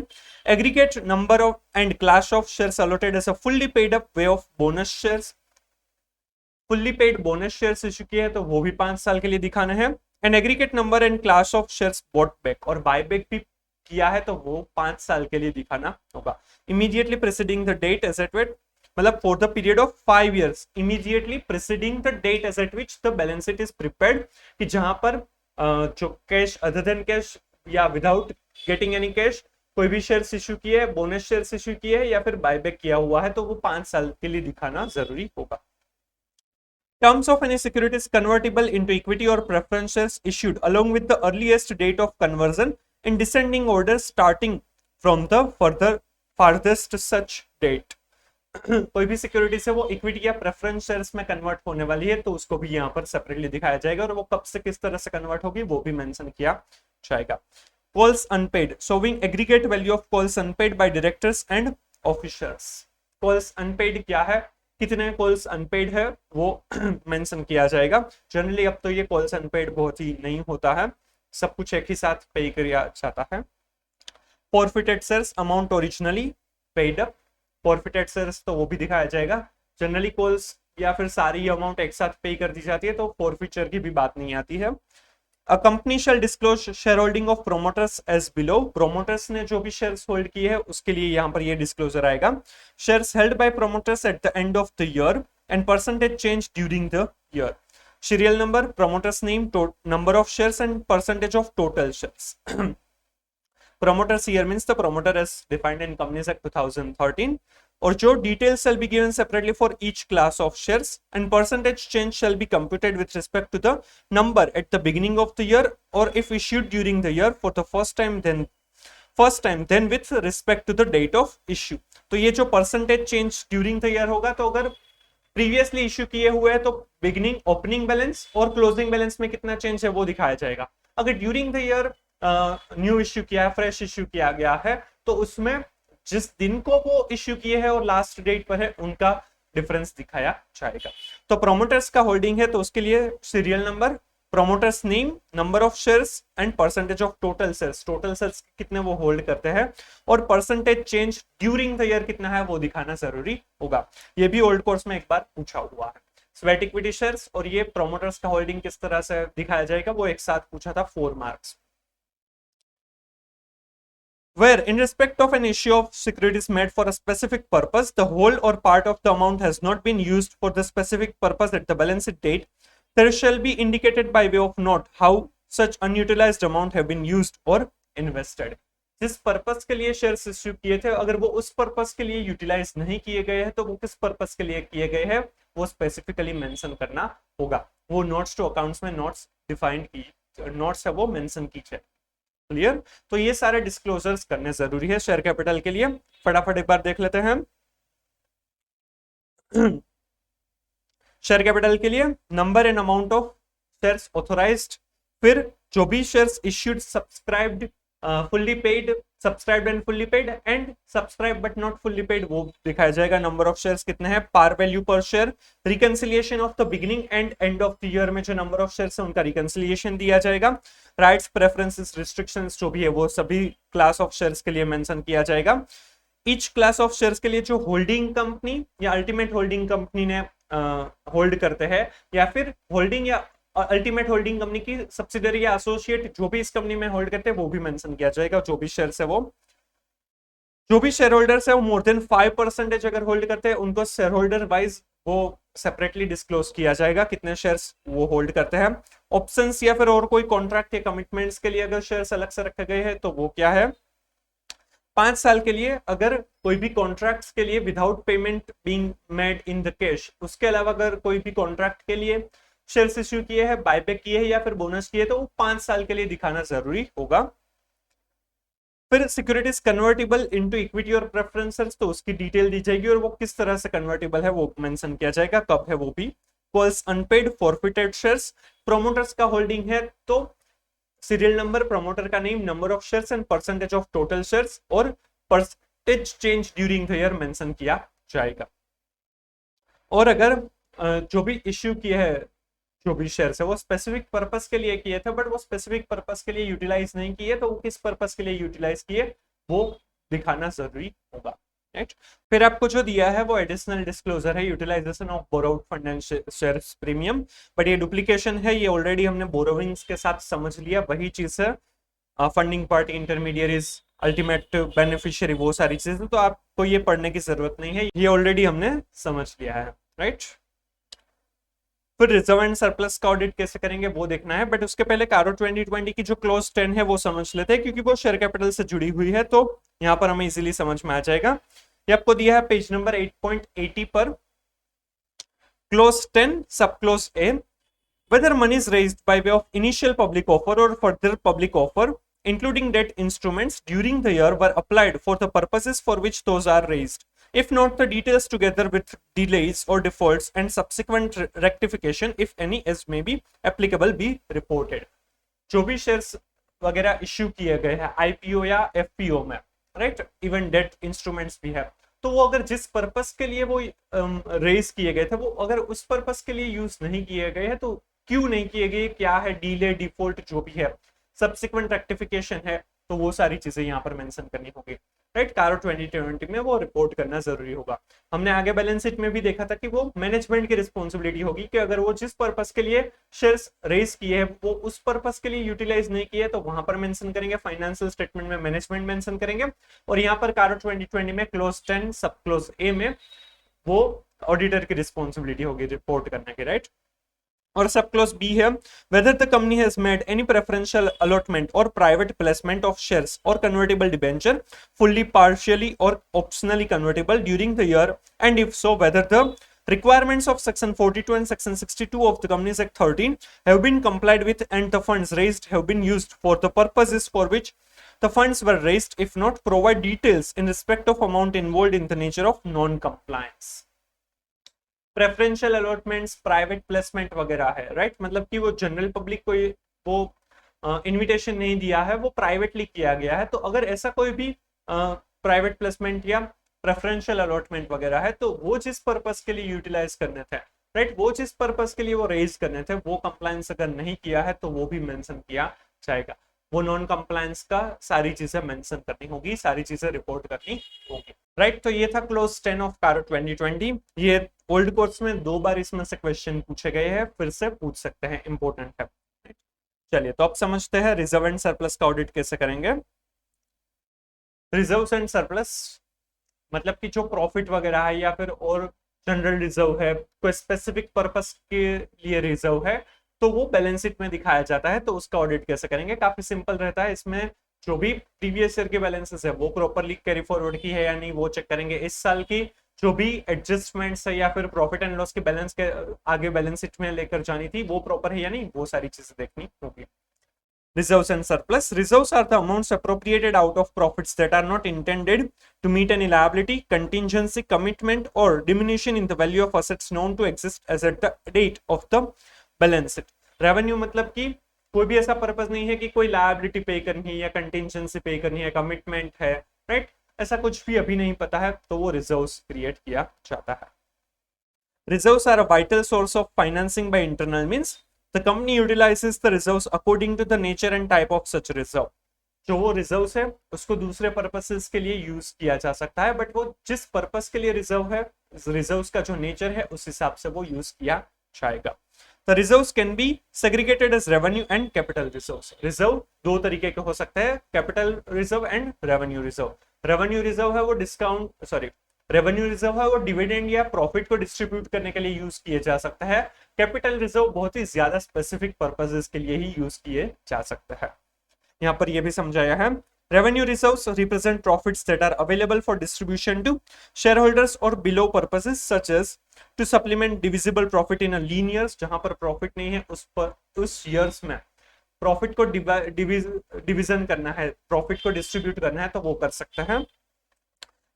Aggregate number of and class of shares allotted as a fully paid up way of bonus shares, fully paid bonus shares issue किए हैं तो वो भी 5 साल के लिए दिखाने हैं। And aggregate number and class of shares bought back और बाय बैक भी किया है तो वो 5 साल के लिए दिखाना होगा। Immediately preceding the date as at what मतलब for the period of 5 years immediately preceding the date as at which the balance sheet is prepared, कि जहां पर जो कैश अदर देन कैश या विदाउट गेटिंग एनी कैश कोई भी शेयर्स इशू किए है, बोनस शेयर्स इशू किए है या फिर बायबैक किया हुआ है तो वो 5 साल के लिए दिखाना जरूरी होगा। Terms of any security is convertible into equity or preference shares issued along with the earliest date of conversion in descending order starting from the farthest such date. कोई भी सिक्योरिटीज है वो इक्विटी या प्रेफरेंस शेयर्स में कन्वर्ट होने वाली है तो उसको भी यहाँ पर सेपरेटली दिखाया जाएगा और वो कब से किस तरह से कन्वर्ट होगी वो भी मेंशन किया जाएगा. Calls unpaid, showing aggregate value of calls unpaid by directors and officers. Calls unpaid क्या है, कितने कॉल्स अनपेड है वो मेंशन किया जाएगा. जनरली अब तो ये कॉल्स अनपेड बहुत ही नहीं होता है, सब कुछ एक ही साथ पे किया जाता है. Forfeited shares amount originally paid up, forfeited shares तो वो भी दिखाया जाएगा. जनरली कॉल्स या फिर सारी अमाउंट एक साथ पे कर दी जाती है तो फॉरफिचर की भी बात नहीं आती है. A company shall disclose shareholding of promoters as below. Promoters ने जो भी shares hold किए हैं उसके लिए यहाँ पर ये disclosure आएगा. Shares held by promoters at the end of the year and percentage change during the year. Serial number, promoters name, number of shares and percentage of total shares. Promoters here means the promoter as defined in Companies Act 2013. और जो details shall be given separately for each class of shares and percentage change shall be computed with respect to the number at the beginning of the year or if issued during the year for the first time then with respect to the date of issue. तो ये जो percentage change during the year होगा तो अगर previously issue किए हुए हैं तो beginning opening balance और closing balance में कितना change है वो दिखाया जाएगा. अगर during the year new issue किया है, फ्रेश इश्यू किया गया है तो उसमें जिस दिन को वो इश्यू किए हैं और लास्ट डेट पर है उनका डिफरेंस दिखाया जाएगा. तो प्रोमोटर्स का होल्डिंग है तो उसके लिए serial number, promoters name, number of shares and percentage of total shares, total shares कितने वो होल्ड करते हैं और percentage change during the year कितना है वो दिखाना जरूरी होगा. ये भी ओल्ड कोर्स में एक बार पूछा हुआ है. स्वेट इक्विटी शेयर्स और ये प्रोमोटर्स का होल्डिंग किस तरह से दिखाया जाएगा वो एक साथ पूछा था 4 marks. Where in respect of an issue of securities made for a specific purpose, the whole or part of the amount has not been used for the specific purpose at the balance sheet date, there shall be indicated by way of note how such unutilized amount have been used or invested. जिस पर्पस के लिए शेयर्स इश्यू किए थे अगर वो उस पर्पस के लिए यूटिलाइज नहीं किए गए हैं तो वो किस पर्पस के लिए किए गए हैं वो स्पेसिफिकली मेंशन करना होगा. वो नोट्स टू अकाउंट्स में नोट्स डिफाइंड की नोट्स है वो मेंशन कीजिए. क्लियर. तो ये सारे डिस्क्लोजर्स करने जरूरी है शेयर कैपिटल के लिए. फटाफट एक बार देख लेते हैं. शेयर कैपिटल के लिए number and amount of shares authorised, फिर जो भी shares issued, subscribed, fully paid, subscribed and fully paid and subscribe but not fully paid वो दिखाया जाएगा. नंबर ऑफ शेयर्स कितने हैं, par value per share, reconciliation of the beginning and end of the year में जो नंबर ऑफ शेयर्स है उनका रिकंसिलिएशन दिया जाएगा. राइट्स, प्रेफरेंसेस, रिस्ट्रिक्शंस जो भी है वो सभी क्लास ऑफ शेयर्स के लिए मेंशन किया जाएगा. ईच क्लास ऑफ शेयर्स के लिए जो होल्डिंग कंपनी या अल्टीमेट होल्डिंग कंपनी ने होल्ड करते हैं या फिर होल्डिंग या अल्टीमेट होल्डिंग कंपनी की सब्सिडरी या एसोसिएट जो भी इस कंपनी में होल्ड करते हैं वो भी मेंशन किया जाएगा. जो भी शेयर्स है वो जो भी शेयर होल्डर्स है वो मोर देन 5% अगर होल्ड करते हैं उनको शेयर होल्डर वाइज वो सेपरेटली डिस्क्लोज किया जाएगा कितने शेयर्स वो होल्ड करते हैं. ऑप्शंस या फिर और कोई कॉन्ट्रैक्ट या कमिटमेंट्स के लिए अगर शेयर्स अलग से रखे गए हैं तो वो क्या है, 5 साल के लिए अगर कोई भी कॉन्ट्रैक्ट्स के लिए without payment being made in the cash, उसके अलावा अगर कोई भी कॉन्ट्रैक्ट के लिए शेयर्स इश्यू किए हैं, बायबैक किए हैं या फिर बोनस किए तो वो 5 साल के लिए दिखाना जरूरी होगा. फिर सिक्योरिटीज कन्वर्टेबल इनटू इक्विटी और प्रेफरेंसेस तो उसकी डिटेल दी जाएगी और वो किस तरह से कन्वर्टेबल है वो मेंशन किया जाएगा, कब है वो भी. Calls unpaid, forfeited shares, promoters का होल्डिंग है तो सीरियल नंबर, प्रमोटर का name, number of shares and percentage of total shares और percentage change during the year mention किया जाएगा. और अगर जो भी इश्यू किए हैं जो भी शेयर्स है वो स्पेसिफिक पर्पस के लिए किए थे बट वो स्पेसिफिक पर्पस के लिए यूटिलाइज नहीं किए तो वो किस पर्पस के लिए यूटिलाइज किए वो दिखाना जरूरी होगा. राइट. फिर आपको जो दिया है वो एडिशनल डिस्क्लोजर है utilisation of borrowed fund and shares premium, but ये डुप्लीकेशन है, ये ऑलरेडी हमने बोरोविंग्स के साथ समझ लिया. वही चीज है funding party, intermediaries, ultimate beneficiary, वो सारी चीजें तो आपको ये पढ़ने की जरूरत नहीं है, ये ऑलरेडी हमने समझ लिया है. राइट. फिर रिजर्व एंड सरप्लस का ऑडिट कैसे करेंगे वो देखना है, बट उसके पहले कारो 2020 की जो क्लोज 10 है वो समझ लेते हैं क्योंकि वो शेयर कैपिटल से जुड़ी हुई है तो यहाँ पर हमें इजीली समझ में आ जाएगा. ये आपको दिया है पेज नंबर 8.80 पर. Clause 10, subclause A, whether money is raised by way of initial public offer or further public offer, including debt instruments during the year, were applied for the purposes for which those are raised. If not, the details together with delays or defaults and subsequent rectification, if any, as may be applicable, be reported. जो भी शेयर्स वगैरह इश्यू किए गए हैं आईपीओ या एफपीओ में, राइट, इवन डेट इंस्ट्रूमेंट्स भी है, तो वो अगर जिस पर्पस के लिए वो रेज किए गए थे, वो अगर उस पर्पस के लिए यूज नहीं किए गए हैं, तो क्यों नहीं किए गए, क्या है, डीले, डिफॉल्ट जो भी है, सब्सिक्वेंट रेक्टिफिकेशन है, तो वो सारी चीजें यहाँ पर मेंशन करनी होगी, राइट। कारो 2020 में वो रिपोर्ट करना जरूरी होगा। हमने आगे बैलेंस शीट में भी देखा था कि वो मैनेजमेंट की रिस्पॉन्सिबिलिटी होगी कि अगर वो जिस पर्पस के लिए शेयर्स रेज किए हैं वो उस पर्पस के लिए यूटिलाइज नहीं किए तो वहां पर मेंशन करेंगे, फाइनेंशियल स्टेटमेंट में मैनेजमेंट मेंशन करेंगे, और यहाँ पर कारो 2020 में क्लोज 10 सब क्लोज ए में वो ऑडिटर की रिस्पॉन्सिबिलिटी होगी रिपोर्ट करने की, राइट। और सब क्लोज बी है, whether the company has made any preferential allotment or private placement of shares or convertible debenture, fully, partially or optionally convertible during the year, and if so, whether the requirements of section 42 and section 62 of the Companies Act 13 have been complied with and the funds raised have been used for the purposes for which the funds were raised. If not, provide details in respect of amount involved in the nature of non-compliance. Preferential allotments, private placement वगैरह है, राइट, मतलब कि वो जनरल पब्लिक को वो इनविटेशन नहीं दिया है, वो प्राइवेटली किया गया है, तो अगर ऐसा कोई भी प्राइवेट प्लेसमेंट या प्रेफरेंशियल अलॉटमेंट वगैरह है तो वो जिस पर्पस के लिए यूटिलाइज करने थे, राइट, वो जिस पर्पस के लिए वो रेज करने थे, वो कंप्लायंस अगर नहीं किया है तो वो भी मेंशन किया जाएगा। वो नॉन कंप्लायंस का सारी चीजें मेंशन करनी होगी, सारी चीजें रिपोर्ट करनी होगी, राइट। तो ये था क्लोज 10 ऑफ कारो 2020। ये ओल्ड कोर्स में 2 बार इसमें से क्वेश्चन पूछे गए हैं, फिर से पूछ सकते हैं, इंपॉर्टेंट है। चलिए तो अब समझते हैं रिजर्व एंड सरप्लस का ऑडिट कैसे करेंगे। रिजर्व एंड सरप्लस मतलब कि जो प्रॉफिट वगैरह है या फिर और जनरल रिजर्व है, कोई स्पेसिफिक पर्पस के लिए रिजर्व है, तो वो बैलेंस शीट में दिखाया जाता है। तो उसका ऑडिट कैसे करेंगे, काफी सिंपल रहता है। इसमें जो भी प्रीवियस ईयर के बैलेंसेस है वो प्रॉपरली कैरी फॉरवर्ड की है या नहीं वो चेक करेंगे। इस साल की जो भी एडजस्टमेंट्स है या फिर प्रॉफिट एंड लॉस के बैलेंस के आगे बैलेंस शीट में लेकर जानी थी वो प्रॉपर है या नहीं, वो सारी चीजें देखनी होगी। Reserves and surplus. Reserves are the amounts appropriated out of profits that are not intended to meet any liability, contingency, commitment, or diminution in the value of assets known to exist as at the date of the balance sheet. Revenue मतलब कि कोई भी ऐसा पर्पस नहीं है कि कोई लायबिलिटी पे करनी है या कंटिजेंसी पे करनी है, कमिटमेंट है, राइट, ऐसा कुछ भी अभी नहीं पता है, तो वो रिजर्व्स क्रिएट किया जाता है। Reserves are a vital source of financing by internal means. The company utilizes the reserves according to the nature and type of such reserve. जो वो रिजर्व्स है उसको दूसरे पर्पसेस के लिए यूज किया जा सकता है, बट वो जिस पर्पस के लिए रिजर्व है, रिजर्व्स का जो नेचर है उस हिसाब से वो यूज किया जाएगा। The reserves can be segregated as revenue and capital reserves. Reserve 2 तरीके के हो सकते हैं, capital reserve and revenue reserve. Revenue reserve है वो रेवेन्यू रिजर्व है वो डिविडेंड या प्रॉफिट को डिस्ट्रीब्यूट करने के लिए यूज किए जा सकता है। कैपिटल रिजर्व बहुत ही ज्यादा स्पेसिफिक पर्पसेस के लिए ही यूज किए जा सकते हैं। यहाँ पर यह भी समझाया है, revenue reserves represent profits that are available for distribution to shareholders और below purposes such as to supplement divisible profit in a lean years. जहां पर प्रॉफिट नहीं है उस ईयर्स में प्रॉफिट को डिविजन करना है, प्रॉफिट को डिस्ट्रीब्यूट करना है, तो वो कर सकते हैं।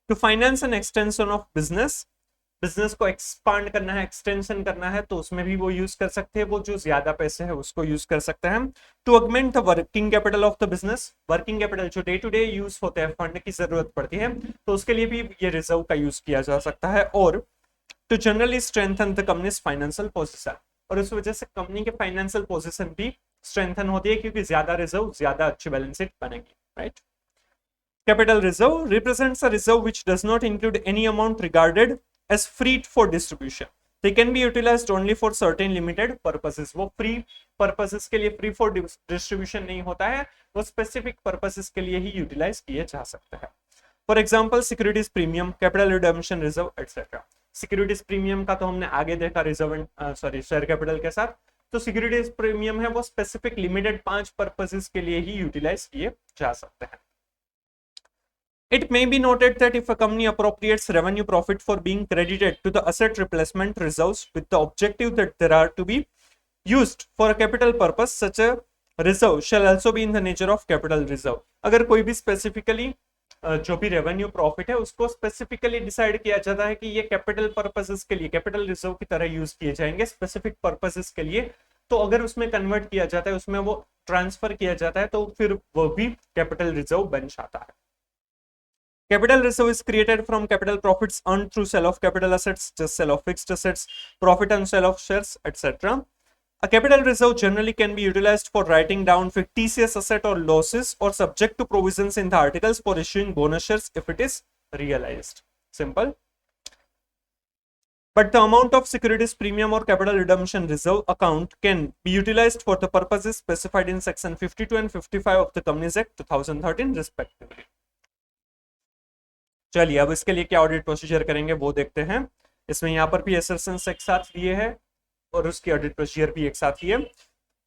To finance an extension of business को एक्सपांड करना है, एक्सटेंशन करना है, तो उसमें भी वो यूज कर सकते हैं, वो जो ज्यादा पैसे है उसको यूज कर सकते हैं। To augment the working capital of the business, working capital जो डे टू डे यूज होते हैं, फंड की जरूरत पड़ती है, तो उसके लिए भी ये रिजर्व का यूज किया जा सकता है। और to generally strengthen the company's financial position, और उस वजह से कंपनी के फाइनेंशियल पोजीशन भी स्ट्रेंथन होती है क्योंकि ज्यादा रिजर्व ज्यादा अच्छी बैलेंस शीट बनेगी, right. Capital reserve represents a reserve which does not include any amount regarded as free for distribution. They can be utilized only for certain limited purposes. वो free purposes के लिए free for distribution नहीं होता है, वो specific purposes के लिए ही utilize किए जा सकते हैं। For example, securities premium, capital redemption reserve, etc. Securities premium का तो हमने आगे देखा reserve share capital के साथ। तो securities premium है वो specific limited 5 purposes के लिए ही utilize किए जा सकते हैं। It may be noted that if a company appropriates revenue profit for being credited to the asset replacement reserves with the objective that there are to be used for a capital purpose, such a reserve shall also be in the nature of capital reserve. अगर कोई भी स्पेसिफिकली जो भी रेवेन्यू प्रॉफिट है उसको स्पेसिफिकली डिसाइड किया जाता है कि ये कैपिटल पर्पसेस के लिए कैपिटल रिजर्व की तरह यूज किए जाएंगे स्पेसिफिक पर्पसेस के लिए, तो अगर उसमें कन्वर्ट किया जाता है, उसमें वो ट्रांसफर किया जाता है, तो फिर वो भी कैपिटल रिजर्व बन जाता है. Capital reserve is created from capital profits earned through sale of capital assets, just sale of fixed assets, profit on sale of shares, etc. A capital reserve generally can be utilized for writing down fictitious asset or losses or subject to provisions in the articles for issuing bonus shares if it is realized. Simple. But the amount of securities premium or capital redemption reserve account can be utilized for the purposes specified in section 52 and 55 of the Companies Act 2013 respectively. चलिए अब इसके लिए क्या ऑडिट प्रोसीजर करेंगे वो देखते हैं. इसमें यहाँ पर भी एसर्शंस एक साथ लिए हैं और उसकी ऑडिट प्रोसीजर भी एक साथ ही है.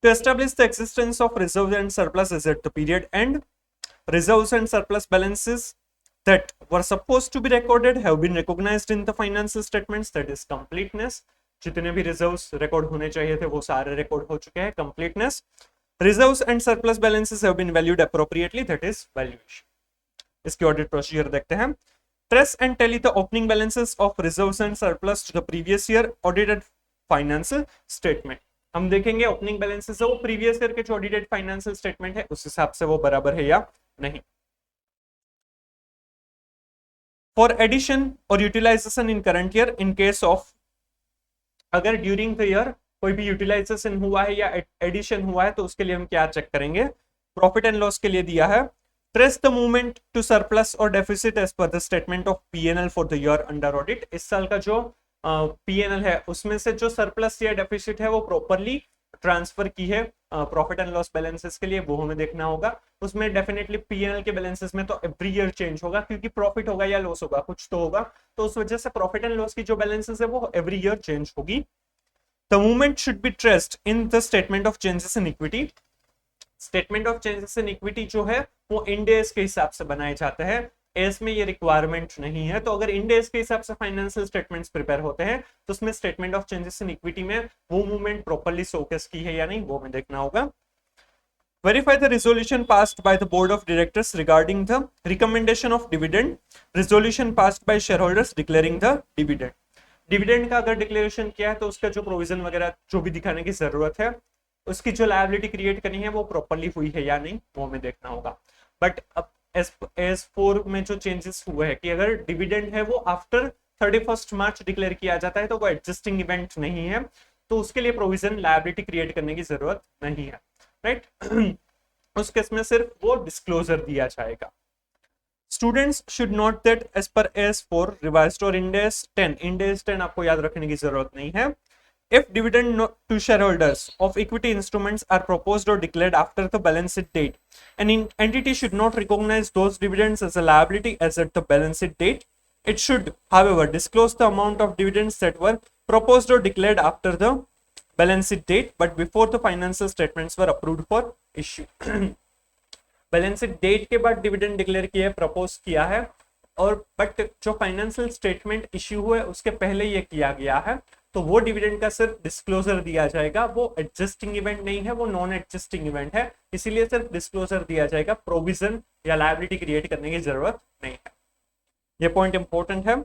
To establish the existence of reserves and surpluses at the period end, reserves and surplus balances that were supposed to be recorded have been recognized in the financial statements, that is completeness. जितने भी reserves record होने चाहिए थे वो सारे record हो चुके हैं, completeness. Reserves and surplus balances have been valued appropriately, that is valuation. इसकी ऑडिट प्रोसीजर देखते हैं. Trace and tally the opening balances of reserves and surplus to the previous year audited financial statement. हम देखेंगे ओपनिंग बैलेंसेस है वो प्रीवियस ईयर के जो ऑडिटेड फाइनेंशियल स्टेटमेंट है उस हिसाब से वो बराबर है या नहीं. फॉर एडिशन और utilisation in current year in case of, अगर ड्यूरिंग द ईयर कोई भी यूटिलाइजेशन हुआ है या एडिशन हुआ है तो उसके लिए हम क्या चेक करेंगे. प्रॉफिट एंड लॉस के लिए दिया है trace the movement to surplus or deficit as per the statement of P&L for the year under audit. इस साल का जो P&L है उसमें से जो सरप्लस या डेफिसिट है वो प्रॉपरली ट्रांसफर की है प्रॉफिट एंड लॉस बैलेंसेस के लिए, वो हमें देखना होगा. उसमें डेफिनेटली P&L के बैलेंसेस में तो एवरी ईयर चेंज होगा क्योंकि प्रॉफिट होगा या लॉस होगा कुछ तो होगा, तो उस वजह से प्रॉफिट एंड लॉस की जो बैलेंसेस है वो एवरी ईयर चेंज होगी. The movement should be traced in the statement of changes in equity. Statement of changes in equity जो है वो इंडेस के हिसाब से बनाए जाते हैं. एस में ये रिक्वायरमेंट नहीं है, तो अगर इंडेस के हिसाब से फाइनेंशियल स्टेटमेंट्स प्रिपेयर होते हैं तो उसमें statement of changes in equity में वो मूवमेंट प्रॉपर्ली शोकेस की है या नहीं वो हमें देखना होगा. Verify the resolution passed by the board of directors regarding the recommendation of dividend. Resolution passed by shareholders declaring the dividend. Dividend का अगर डिक्लेरेशन किया है तो उसका जो प्रोविजन वगैरह जो भी दिखाने की जरूरत है उसकी जो लायबिलिटी क्रिएट करनी है वो प्रॉपर्ली हुई है या नहीं वो हमें देखना होगा. बट अब एस 4 में जो चेंजेस हुए हैं कि अगर डिविडेंड है वो आफ्टर 31 मार्च डिक्लेयर किया जाता है तो वो एडजस्टिंग इवेंट नहीं है, तो उसके लिए प्रोविजन लायबिलिटी क्रिएट करने की जरूरत नहीं है, राइट. उस केस में सिर्फ वो डिस्क्लोजर दिया जाएगा. Students should note that as per S 4 revised और इंडेस 10 आपको याद रखने की जरूरत नहीं है. If dividend to shareholders of equity instruments are proposed or declared after the balance sheet date, an entity should not recognize those dividends as a liability as at the balance sheet date. It should, however, disclose the amount of dividends that were proposed or declared after the balance sheet date, but before the financial statements were approved for issue. Balance sheet date के बाद डिविडेंड डिक्लेयर किया है, प्रपोज किया है, और बट जो फाइनेंशियल स्टेटमेंट इश्यू हुआ है उसके पहले ये किया गया है, तो वो डिविडेंड का सिर्फ डिस्क्लोजर दिया जाएगा. वो एडजस्टिंग इवेंट नहीं है, वो नॉन एडजस्टिंग इवेंट है, इसीलिए सिर्फ डिस्क्लोजर दिया जाएगा. प्रोविजन या लायबिलिटी क्रिएट करने की जरूरत नहीं है. ये पॉइंट इंपॉर्टेंट है.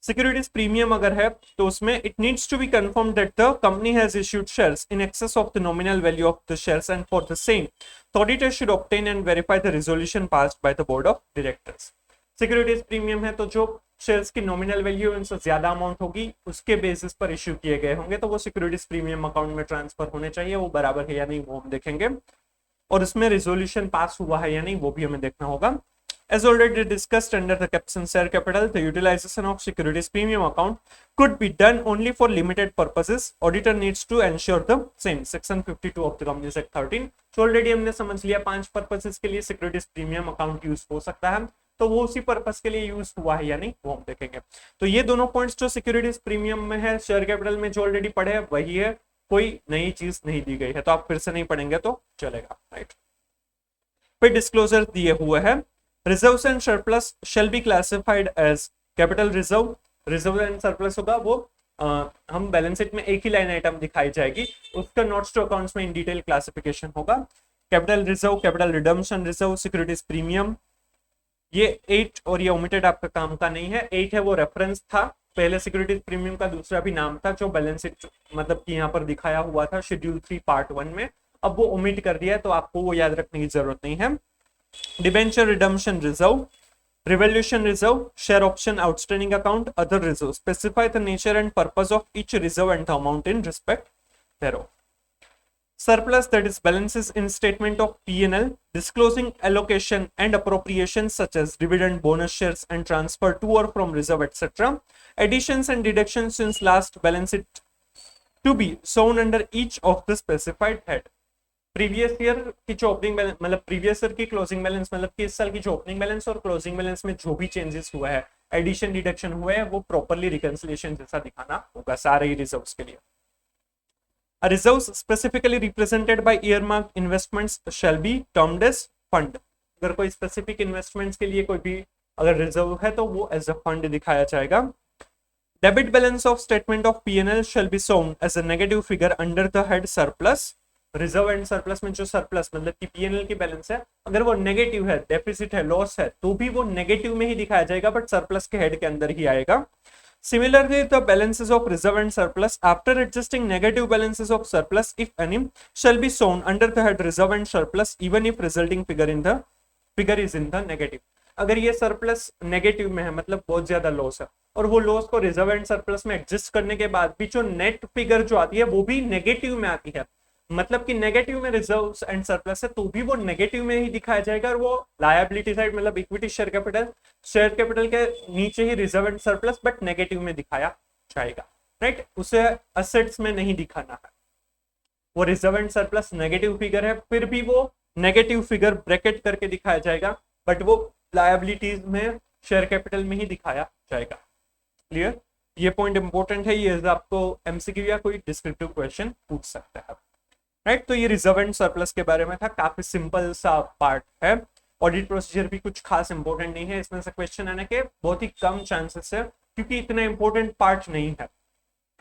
सिक्योरिटीज प्रीमियम अगर है तो उसमें it needs to be confirm that the company has issued shares in excess of the nominal value of the shares and for the same the auditor should obtain and verify the resolution passed by the board of directors. Securities premium है तो जो शेयर्स की नॉमिनल वैल्यू उनसे ज्यादा अमाउंट होगी उसके बेसिस पर इश्यू किए गए होंगे, तो वो सिक्योरिटीज प्रीमियम अकाउंट में ट्रांसफर होने चाहिए. वो बराबर है या नहीं वो हम देखेंगे, और उसमें रेजोल्यूशन पास हुआ है या नहीं वो भी हमें देखना होगा. As already discussed under the caption share capital, the utilization of securities premium account could be done only for limited purposes. Auditor needs to ensure the same. Section 52 of the Companies Act 13. So already हमने समझ लिया 5 पर्पसेस के लिए सिक्योरिटीज प्रीमियम अकाउंट यूज हो सकता है, तो वो उसी पर्पस के लिए यूज हुआ है या नहीं वो हम देखेंगे. तो ये दोनों पॉइंट्स जो सिक्योरिटीज प्रीमियम में है, शेयर कैपिटल में जो ऑलरेडी पढ़े हैं वही है, कोई नई चीज नहीं दी गई है, तो आप फिर से नहीं पढ़ेंगे तो चलेगा, राइट. फिर डिस्क्लोजर दिए हुए हैं. Reserves and surplus shall be classified as capital reserve, reserve and surplus होगा वो हम बैलेंस शीट में एक ही लाइन आइटम दिखाई जाएगी, उसका नोट्स टू अकाउंट्स में इन डिटेल क्लासिफिकेशन होगा। Capital reserve, capital redemption reserve, securities premium, ये 8 और ये ओमिटेड आपका काम का नहीं है। 8 है वो रेफरेंस था, पहले सिक्योरिटीज प्रीमियम का दूसरा भी नाम था जो बैलेंस शीट मतलब कि यहाँ पर दिखाया हुआ था शेड्यूल 3 पार्ट 1 में, अब वो ओमिट कर दिया है तो आपको वो याद रखने की जरूरत नहीं है। Debenture redemption reserve, revolution reserve, share option outstanding account, other reserve, specify the nature and purpose of each reserve and the amount in respect thereof. Surplus, that is balances in statement of P&L, disclosing allocation and appropriations such as dividend, bonus shares and transfer to or from reserve, etc. Additions and deductions since last balance sheet to be shown under each of the specified head. Previous year की जो ओपनिंग बैलेंस मतलब प्रीवियस ईयर की क्लोजिंग बैलेंस मतलब कि इस साल की जो ओपनिंग बैलेंस और क्लोजिंग बैलेंस में जो भी चेंजेस हुआ है, एडिशन डिडक्शन हुए हैं, वो प्रॉपर्ली रिकंसिलिएशन जैसा दिखाना होगा सारे ही रिजर्व्स के लिए। Reserves specifically represented by earmarked investments shall be termed as fund. अगर कोई स्पेसिफिक इन्वेस्टमेंट्स के लिए कोई भी अगर रिजर्व है तो वो एज अ फंड दिखाया जाएगा। Debit balance of statement of P&L shall be shown as a negative figure under the head surplus. Reserve and surplus में जो सरप्लस मतलब कि P&L की बैलेंस है, अगर वो नेगेटिव है, डेफिसिट है, लॉस है, तो भी वो नेगेटिव में ही दिखाया जाएगा, बट सरप्लस के हेड के अंदर ही आएगा। Similarly, the balances of reserve and surplus after adjusting negative balances of surplus, if any, shall be shown under the head reserve and surplus, even if resulting figure is in the negative. अगर ये सरप्लस नेगेटिव में है मतलब बहुत ज्यादा लॉस है और वो लॉस को रिजर्व एंड सरप्लस में एडजस्ट करने के बाद भी जो नेट फिगर जो आती है वो भी नेगेटिव में आती है, मतलब कि नेगेटिव में रिजर्व्स एंड सरप्लस है तो भी वो नेगेटिव में ही दिखाया जाएगा, और वो लायबिलिटी साइड मतलब इक्विटी शेयर कैपिटल के नीचे ही reserve and surplus but negative में दिखाया जाएगा, राइट। उसे असेट्स में नहीं दिखाना है, वो reserve and surplus negative figure है फिर भी वो नेगेटिव फिगर ब्रैकेट करके दिखाया जाएगा, बट वो लायबिलिटीज में शेयर कैपिटल में ही दिखाया जाएगा। क्लियर, ये पॉइंट इंपॉर्टेंट है, ये आपको एमसीक्यू या कोई डिस्क्रिप्टिव क्वेश्चन पूछ सकता है, राइट। तो ये रिजर्व एंड सरप्लस के बारे में था, काफी सिंपल सा पार्ट है। ऑडिट प्रोसीजर भी कुछ खास इंपॉर्टेंट नहीं है, इसमें से क्वेश्चन आने के बहुत ही कम चांसेस है क्योंकि इतना इंपॉर्टेंट पार्ट नहीं है।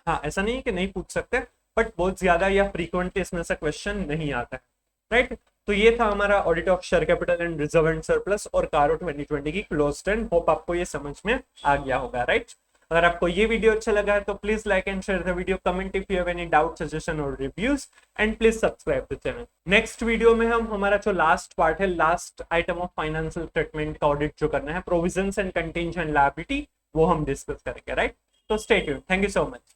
हाँ, ऐसा नहीं है कि नहीं पूछ सकते, बट बहुत ज्यादा या फ्रीक्वेंटली इसमें से क्वेश्चन नहीं आता है, राइट। तो ये था हमारा audit of share capital and reserve and surplus और कारो 2020 की क्लोज्ड एंड। होप आपको ये समझ में आ गया होगा, राइट। अगर आपको ये वीडियो अच्छा लगा है तो please like and share the video, comment if you have any doubt, suggestion और reviews, and please subscribe the channel. Next video में हम हमारा जो लास्ट पार्ट है, last item of financial statement का ऑडिट जो करना है, प्रोविजंस एंड कंटिंजेंट लायबिलिटी, वो हम डिस्कस करेंगे, राइट। तो stay tuned, thank you so much.